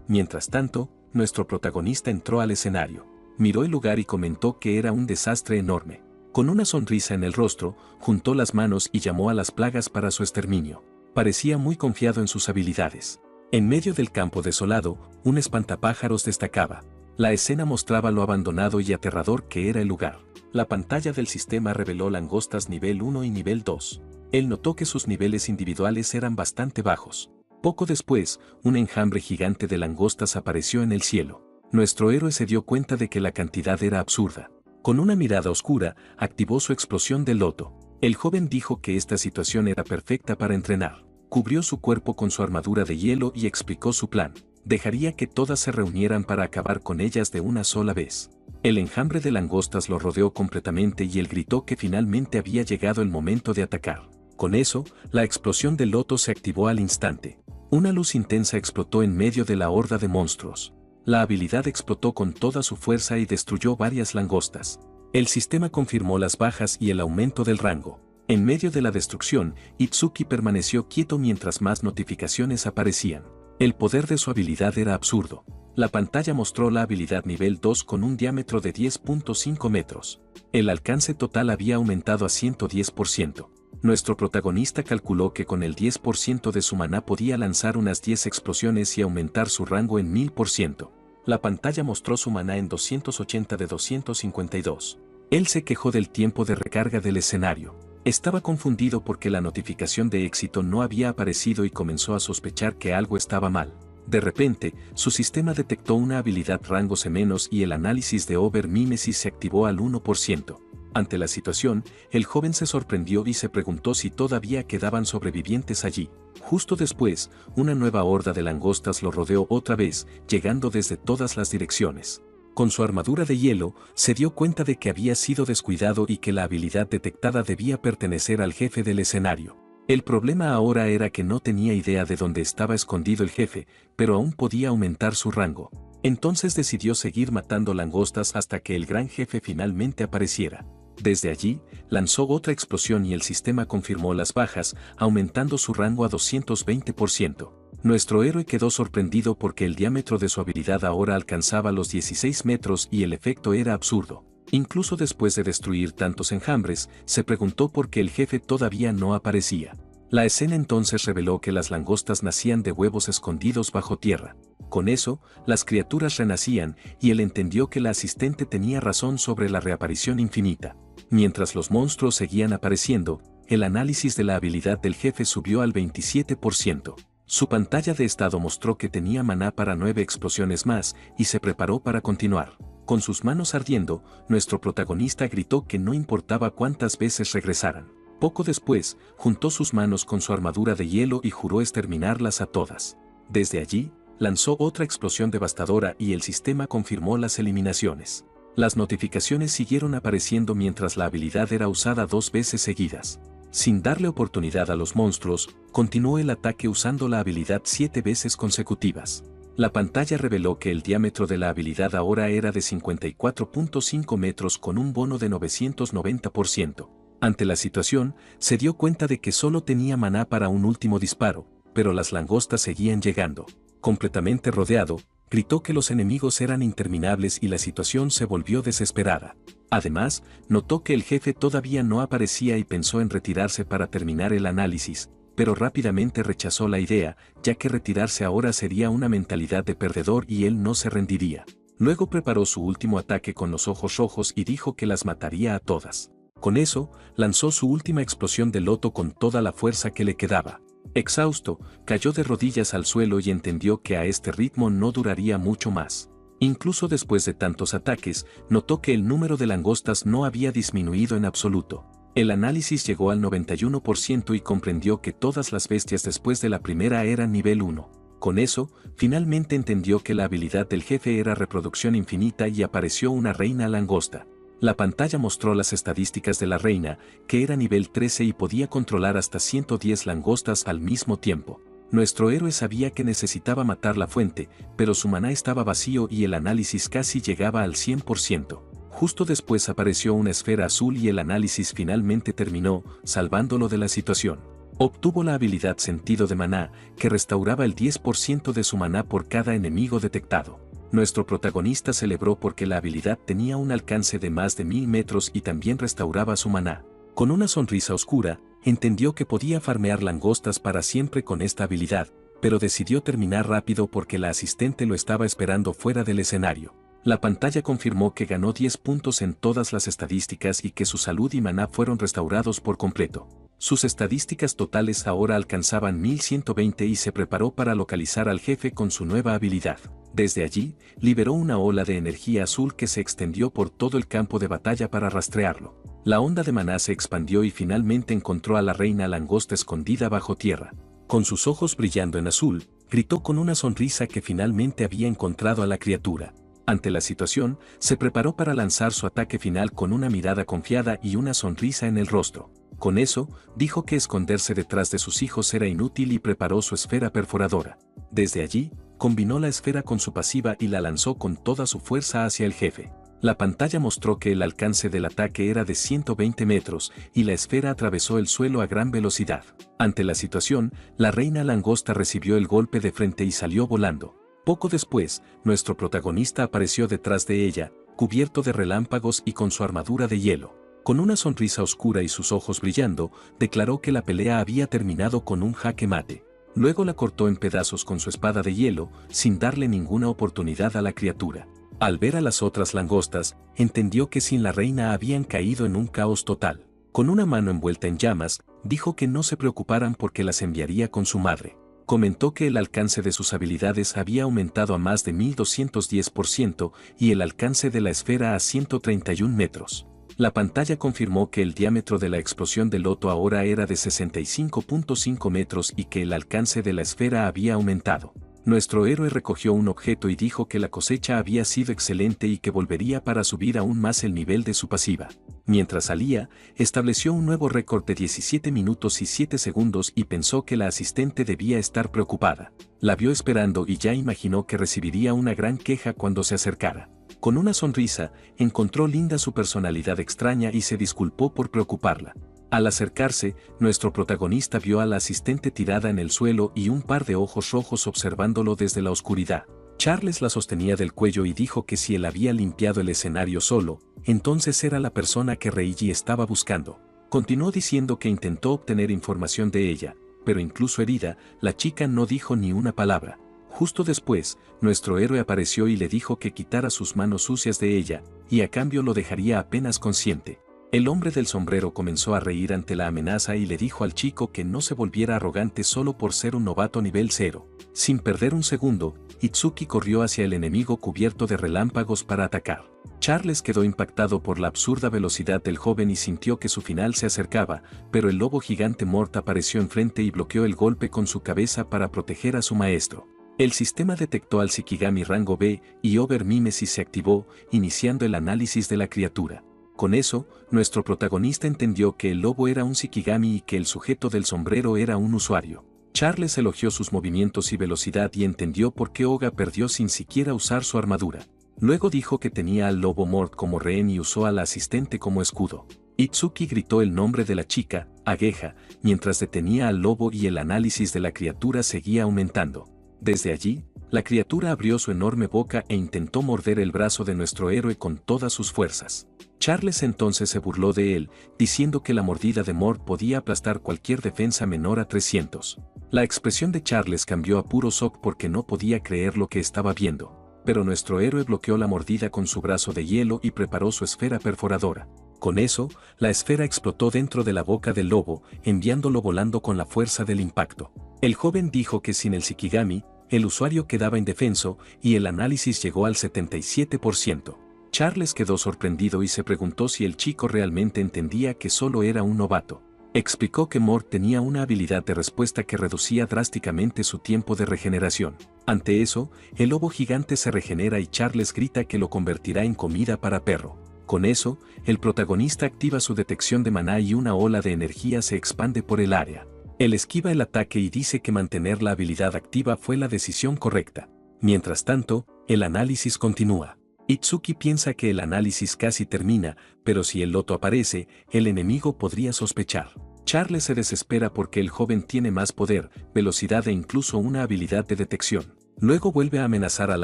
Mientras tanto, nuestro protagonista entró al escenario. Miró el lugar y comentó que era un desastre enorme. Con una sonrisa en el rostro, juntó las manos y llamó a las plagas para su exterminio. Parecía muy confiado en sus habilidades. En medio del campo desolado, un espantapájaros destacaba. La escena mostraba lo abandonado y aterrador que era el lugar. La pantalla del sistema reveló langostas nivel 1 y nivel 2. Él notó que sus niveles individuales eran bastante bajos. Poco después, un enjambre gigante de langostas apareció en el cielo. Nuestro héroe se dio cuenta de que la cantidad era absurda. Con una mirada oscura, activó su explosión de loto. El joven dijo que esta situación era perfecta para entrenar. Cubrió su cuerpo con su armadura de hielo y explicó su plan. Dejaría que todas se reunieran para acabar con ellas de una sola vez. El enjambre de langostas lo rodeó completamente y él gritó que finalmente había llegado el momento de atacar. Con eso, la explosión del loto se activó al instante. Una luz intensa explotó en medio de la horda de monstruos. La habilidad explotó con toda su fuerza y destruyó varias langostas. El sistema confirmó las bajas y el aumento del rango. En medio de la destrucción, Itsuki permaneció quieto mientras más notificaciones aparecían. El poder de su habilidad era absurdo. La pantalla mostró la habilidad nivel 2 con un diámetro de 10.5 metros. El alcance total había aumentado a 110%. Nuestro protagonista calculó que con el 10% de su maná podía lanzar unas 10 explosiones y aumentar su rango en 1000%. La pantalla mostró su maná en 280 de 252. Él se quejó del tiempo de recarga del escenario. Estaba confundido porque la notificación de éxito no había aparecido y comenzó a sospechar que algo estaba mal. De repente, su sistema detectó una habilidad rango C- y el análisis de Over-Mimesis se activó al 1%. Ante la situación, el joven se sorprendió y se preguntó si todavía quedaban sobrevivientes allí. Justo después, una nueva horda de langostas lo rodeó otra vez, llegando desde todas las direcciones. Con su armadura de hielo, se dio cuenta de que había sido descuidado y que la habilidad detectada debía pertenecer al jefe del escenario. El problema ahora era que no tenía idea de dónde estaba escondido el jefe, pero aún podía aumentar su rango. Entonces decidió seguir matando langostas hasta que el gran jefe finalmente apareciera. Desde allí, lanzó otra explosión y el sistema confirmó las bajas, aumentando su rango a 220%. Nuestro héroe quedó sorprendido porque el diámetro de su habilidad ahora alcanzaba los 16 metros y el efecto era absurdo. Incluso después de destruir tantos enjambres, se preguntó por qué el jefe todavía no aparecía. La escena entonces reveló que las langostas nacían de huevos escondidos bajo tierra. Con eso, las criaturas renacían y él entendió que la asistente tenía razón sobre la reaparición infinita. Mientras los monstruos seguían apareciendo, el análisis de la habilidad del jefe subió al 27%. Su pantalla de estado mostró que tenía maná para 9 explosiones más y se preparó para continuar. Con sus manos ardiendo, nuestro protagonista gritó que no importaba cuántas veces regresaran. Poco después, juntó sus manos con su armadura de hielo y juró exterminarlas a todas. Desde allí, lanzó otra explosión devastadora y el sistema confirmó las eliminaciones. Las notificaciones siguieron apareciendo mientras la habilidad era usada 2 veces seguidas. Sin darle oportunidad a los monstruos, continuó el ataque usando la habilidad 7 veces consecutivas. La pantalla reveló que el diámetro de la habilidad ahora era de 54.5 metros con un bono de 990%. Ante la situación, se dio cuenta de que solo tenía maná para un último disparo, pero las langostas seguían llegando. Completamente rodeado, gritó que los enemigos eran interminables y la situación se volvió desesperada. Además, notó que el jefe todavía no aparecía y pensó en retirarse para terminar el análisis, pero rápidamente rechazó la idea, ya que retirarse ahora sería una mentalidad de perdedor y él no se rendiría. Luego preparó su último ataque con los ojos rojos y dijo que las mataría a todas. Con eso, lanzó su última explosión de loto con toda la fuerza que le quedaba. Exhausto, cayó de rodillas al suelo y entendió que a este ritmo no duraría mucho más. Incluso después de tantos ataques, notó que el número de langostas no había disminuido en absoluto. El análisis llegó al 91% y comprendió que todas las bestias después de la primera eran nivel 1. Con eso, finalmente entendió que la habilidad del jefe era reproducción infinita y apareció una reina langosta. La pantalla mostró las estadísticas de la reina, que era nivel 13 y podía controlar hasta 110 langostas al mismo tiempo. Nuestro héroe sabía que necesitaba matar la fuente, pero su maná estaba vacío y el análisis casi llegaba al 100%. Justo después apareció una esfera azul y el análisis finalmente terminó, salvándolo de la situación. Obtuvo la habilidad Sentido de Maná, que restauraba el 10% de su maná por cada enemigo detectado. Nuestro protagonista celebró porque la habilidad tenía un alcance de más de 1000 metros y también restauraba su maná. Con una sonrisa oscura, entendió que podía farmear langostas para siempre con esta habilidad, pero decidió terminar rápido porque la asistente lo estaba esperando fuera del escenario. La pantalla confirmó que ganó 10 puntos en todas las estadísticas y que su salud y maná fueron restaurados por completo. Sus estadísticas totales ahora alcanzaban 1120 y se preparó para localizar al jefe con su nueva habilidad. Desde allí, liberó una ola de energía azul que se extendió por todo el campo de batalla para rastrearlo. La onda de maná se expandió y finalmente encontró a la reina langosta escondida bajo tierra. Con sus ojos brillando en azul, gritó con una sonrisa que finalmente había encontrado a la criatura. Ante la situación, se preparó para lanzar su ataque final con una mirada confiada y una sonrisa en el rostro. Con eso, dijo que esconderse detrás de sus hijos era inútil y preparó su esfera perforadora. Desde allí, combinó la esfera con su pasiva y la lanzó con toda su fuerza hacia el jefe. La pantalla mostró que el alcance del ataque era de 120 metros y la esfera atravesó el suelo a gran velocidad. Ante la situación, la reina langosta recibió el golpe de frente y salió volando. Poco después, nuestro protagonista apareció detrás de ella, cubierto de relámpagos y con su armadura de hielo. Con una sonrisa oscura y sus ojos brillando, declaró que la pelea había terminado con un jaque mate. Luego la cortó en pedazos con su espada de hielo, sin darle ninguna oportunidad a la criatura. Al ver a las otras langostas, entendió que sin la reina habían caído en un caos total. Con una mano envuelta en llamas, dijo que no se preocuparan porque las enviaría con su madre. Comentó que el alcance de sus habilidades había aumentado a más de 1210% y el alcance de la esfera a 131 metros. La pantalla confirmó que el diámetro de la explosión del loto ahora era de 65.5 metros y que el alcance de la esfera había aumentado. Nuestro héroe recogió un objeto y dijo que la cosecha había sido excelente y que volvería para subir aún más el nivel de su pasiva. Mientras salía, estableció un nuevo récord de 17 minutos y 7 segundos y pensó que la asistente debía estar preocupada. La vio esperando y ya imaginó que recibiría una gran queja cuando se acercara. Con una sonrisa, encontró linda su personalidad extraña y se disculpó por preocuparla. Al acercarse, nuestro protagonista vio a la asistente tirada en el suelo y un par de ojos rojos observándolo desde la oscuridad. Charles la sostenía del cuello y dijo que si él había limpiado el escenario solo, entonces era la persona que Reiji estaba buscando. Continuó diciendo que intentó obtener información de ella, pero incluso herida, la chica no dijo ni una palabra. Justo después, nuestro héroe apareció y le dijo que quitara sus manos sucias de ella, y a cambio lo dejaría apenas consciente. El hombre del sombrero comenzó a reír ante la amenaza y le dijo al chico que no se volviera arrogante solo por ser un novato nivel 0. Sin perder un segundo, Itsuki corrió hacia el enemigo cubierto de relámpagos para atacar. Charles quedó impactado por la absurda velocidad del joven y sintió que su final se acercaba, pero el lobo gigante Mort apareció enfrente y bloqueó el golpe con su cabeza para proteger a su maestro. El sistema detectó al Shikigami rango B y Over-Mimesis se activó, iniciando el análisis de la criatura. Con eso, nuestro protagonista entendió que el lobo era un Shikigami y que el sujeto del sombrero era un usuario. Charles elogió sus movimientos y velocidad y entendió por qué Oga perdió sin siquiera usar su armadura. Luego dijo que tenía al lobo Mort como rehén y usó a la asistente como escudo. Itsuki gritó el nombre de la chica, Ageha, mientras detenía al lobo y el análisis de la criatura seguía aumentando. Desde allí, la criatura abrió su enorme boca e intentó morder el brazo de nuestro héroe con todas sus fuerzas. Charles entonces se burló de él, diciendo que la mordida de Mort podía aplastar cualquier defensa menor a 300. La expresión de Charles cambió a puro shock porque no podía creer lo que estaba viendo. Pero nuestro héroe bloqueó la mordida con su brazo de hielo y preparó su esfera perforadora. Con eso, la esfera explotó dentro de la boca del lobo, enviándolo volando con la fuerza del impacto. El joven dijo que sin el Shikigami, el usuario quedaba indefenso y el análisis llegó al 77%. Charles quedó sorprendido y se preguntó si el chico realmente entendía que solo era un novato. Explicó que Mort tenía una habilidad de respuesta que reducía drásticamente su tiempo de regeneración. Ante eso, el lobo gigante se regenera y Charles grita que lo convertirá en comida para perro. Con eso, el protagonista activa su detección de maná y una ola de energía se expande por el área. Él esquiva el ataque y dice que mantener la habilidad activa fue la decisión correcta. Mientras tanto, el análisis continúa. Itsuki piensa que el análisis casi termina, pero si el loto aparece, el enemigo podría sospechar. Charles se desespera porque el joven tiene más poder, velocidad e incluso una habilidad de detección. Luego vuelve a amenazar al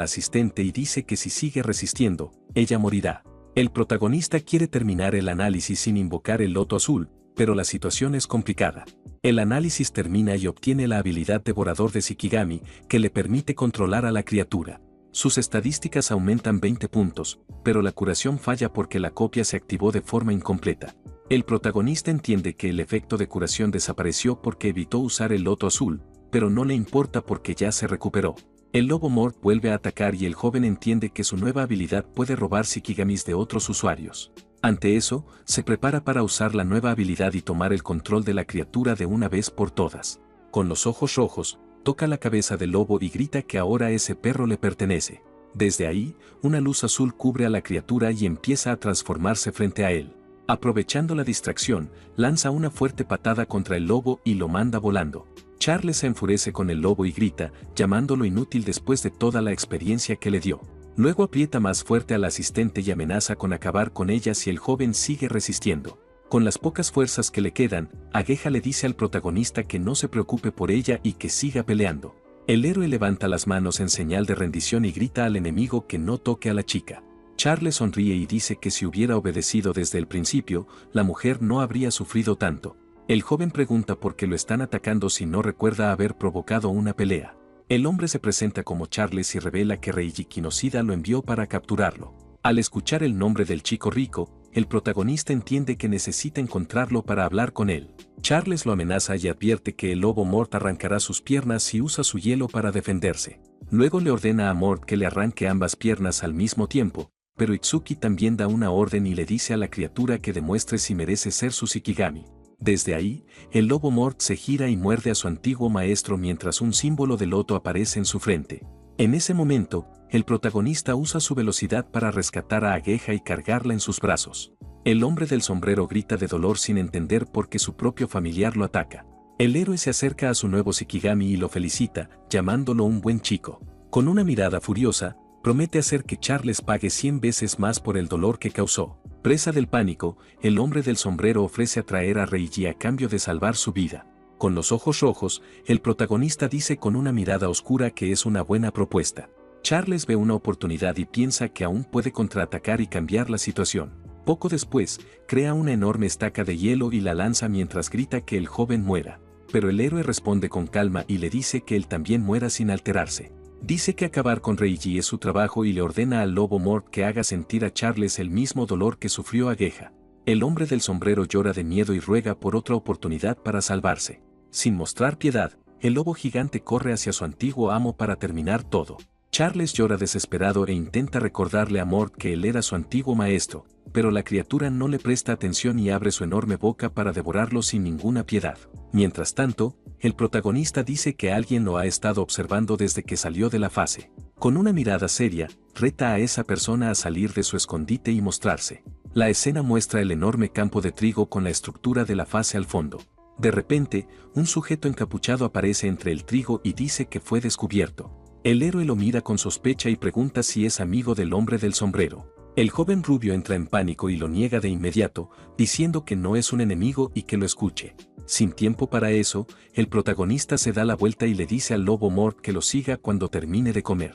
asistente y dice que si sigue resistiendo, ella morirá. El protagonista quiere terminar el análisis sin invocar el loto azul, pero la situación es complicada. El análisis termina y obtiene la habilidad devorador de Shikigami, que le permite controlar a la criatura. Sus estadísticas aumentan 20 puntos, pero la curación falla porque la copia se activó de forma incompleta. El protagonista entiende que el efecto de curación desapareció porque evitó usar el loto azul, pero no le importa porque ya se recuperó. El lobo Mort vuelve a atacar y el joven entiende que su nueva habilidad puede robar Shikigamis de otros usuarios. Ante eso, se prepara para usar la nueva habilidad y tomar el control de la criatura de una vez por todas. Con los ojos rojos, toca la cabeza del lobo y grita que ahora ese perro le pertenece. Desde ahí, una luz azul cubre a la criatura y empieza a transformarse frente a él. Aprovechando la distracción, lanza una fuerte patada contra el lobo y lo manda volando. Charles se enfurece con el lobo y grita, llamándolo inútil después de toda la experiencia que le dio. Luego aprieta más fuerte al asistente y amenaza con acabar con ella si el joven sigue resistiendo. Con las pocas fuerzas que le quedan, Ageha le dice al protagonista que no se preocupe por ella y que siga peleando. El héroe levanta las manos en señal de rendición y grita al enemigo que no toque a la chica. Charles sonríe y dice que si hubiera obedecido desde el principio, la mujer no habría sufrido tanto. El joven pregunta por qué lo están atacando si no recuerda haber provocado una pelea. El hombre se presenta como Charles y revela que Reiji Kinoshida lo envió para capturarlo. Al escuchar el nombre del chico rico, el protagonista entiende que necesita encontrarlo para hablar con él. Charles lo amenaza y advierte que el lobo Mort arrancará sus piernas si usa su hielo para defenderse. Luego le ordena a Mort que le arranque ambas piernas al mismo tiempo, pero Itsuki también da una orden y le dice a la criatura que demuestre si merece ser su Shikigami. Desde ahí, el lobo Mort se gira y muerde a su antiguo maestro mientras un símbolo de loto aparece en su frente. En ese momento, el protagonista usa su velocidad para rescatar a Ageha y cargarla en sus brazos. El hombre del sombrero grita de dolor sin entender por qué su propio familiar lo ataca. El héroe se acerca a su nuevo Shikigami y lo felicita, llamándolo un buen chico. Con una mirada furiosa, promete hacer que Charles pague 100 veces más por el dolor que causó. Presa del pánico, el hombre del sombrero ofrece atraer a Reiji a cambio de salvar su vida. Con los ojos rojos, el protagonista dice con una mirada oscura que es una buena propuesta. Charles ve una oportunidad y piensa que aún puede contraatacar y cambiar la situación. Poco después, crea una enorme estaca de hielo y la lanza mientras grita que el joven muera. Pero el héroe responde con calma y le dice que él también muera sin alterarse. Dice que acabar con Reiji es su trabajo y le ordena al lobo Mort que haga sentir a Charles el mismo dolor que sufrió Ageha. El hombre del sombrero llora de miedo y ruega por otra oportunidad para salvarse. Sin mostrar piedad, el lobo gigante corre hacia su antiguo amo para terminar todo. Charles llora desesperado e intenta recordarle a Mort que él era su antiguo maestro, pero la criatura no le presta atención y abre su enorme boca para devorarlo sin ninguna piedad. Mientras tanto, el protagonista dice que alguien lo ha estado observando desde que salió de la fase. Con una mirada seria, reta a esa persona a salir de su escondite y mostrarse. La escena muestra el enorme campo de trigo con la estructura de la fase al fondo. De repente, un sujeto encapuchado aparece entre el trigo y dice que fue descubierto. El héroe lo mira con sospecha y pregunta si es amigo del hombre del sombrero. El joven rubio entra en pánico y lo niega de inmediato, diciendo que no es un enemigo y que lo escuche. Sin tiempo para eso, el protagonista se da la vuelta y le dice al lobo Mort que lo siga cuando termine de comer.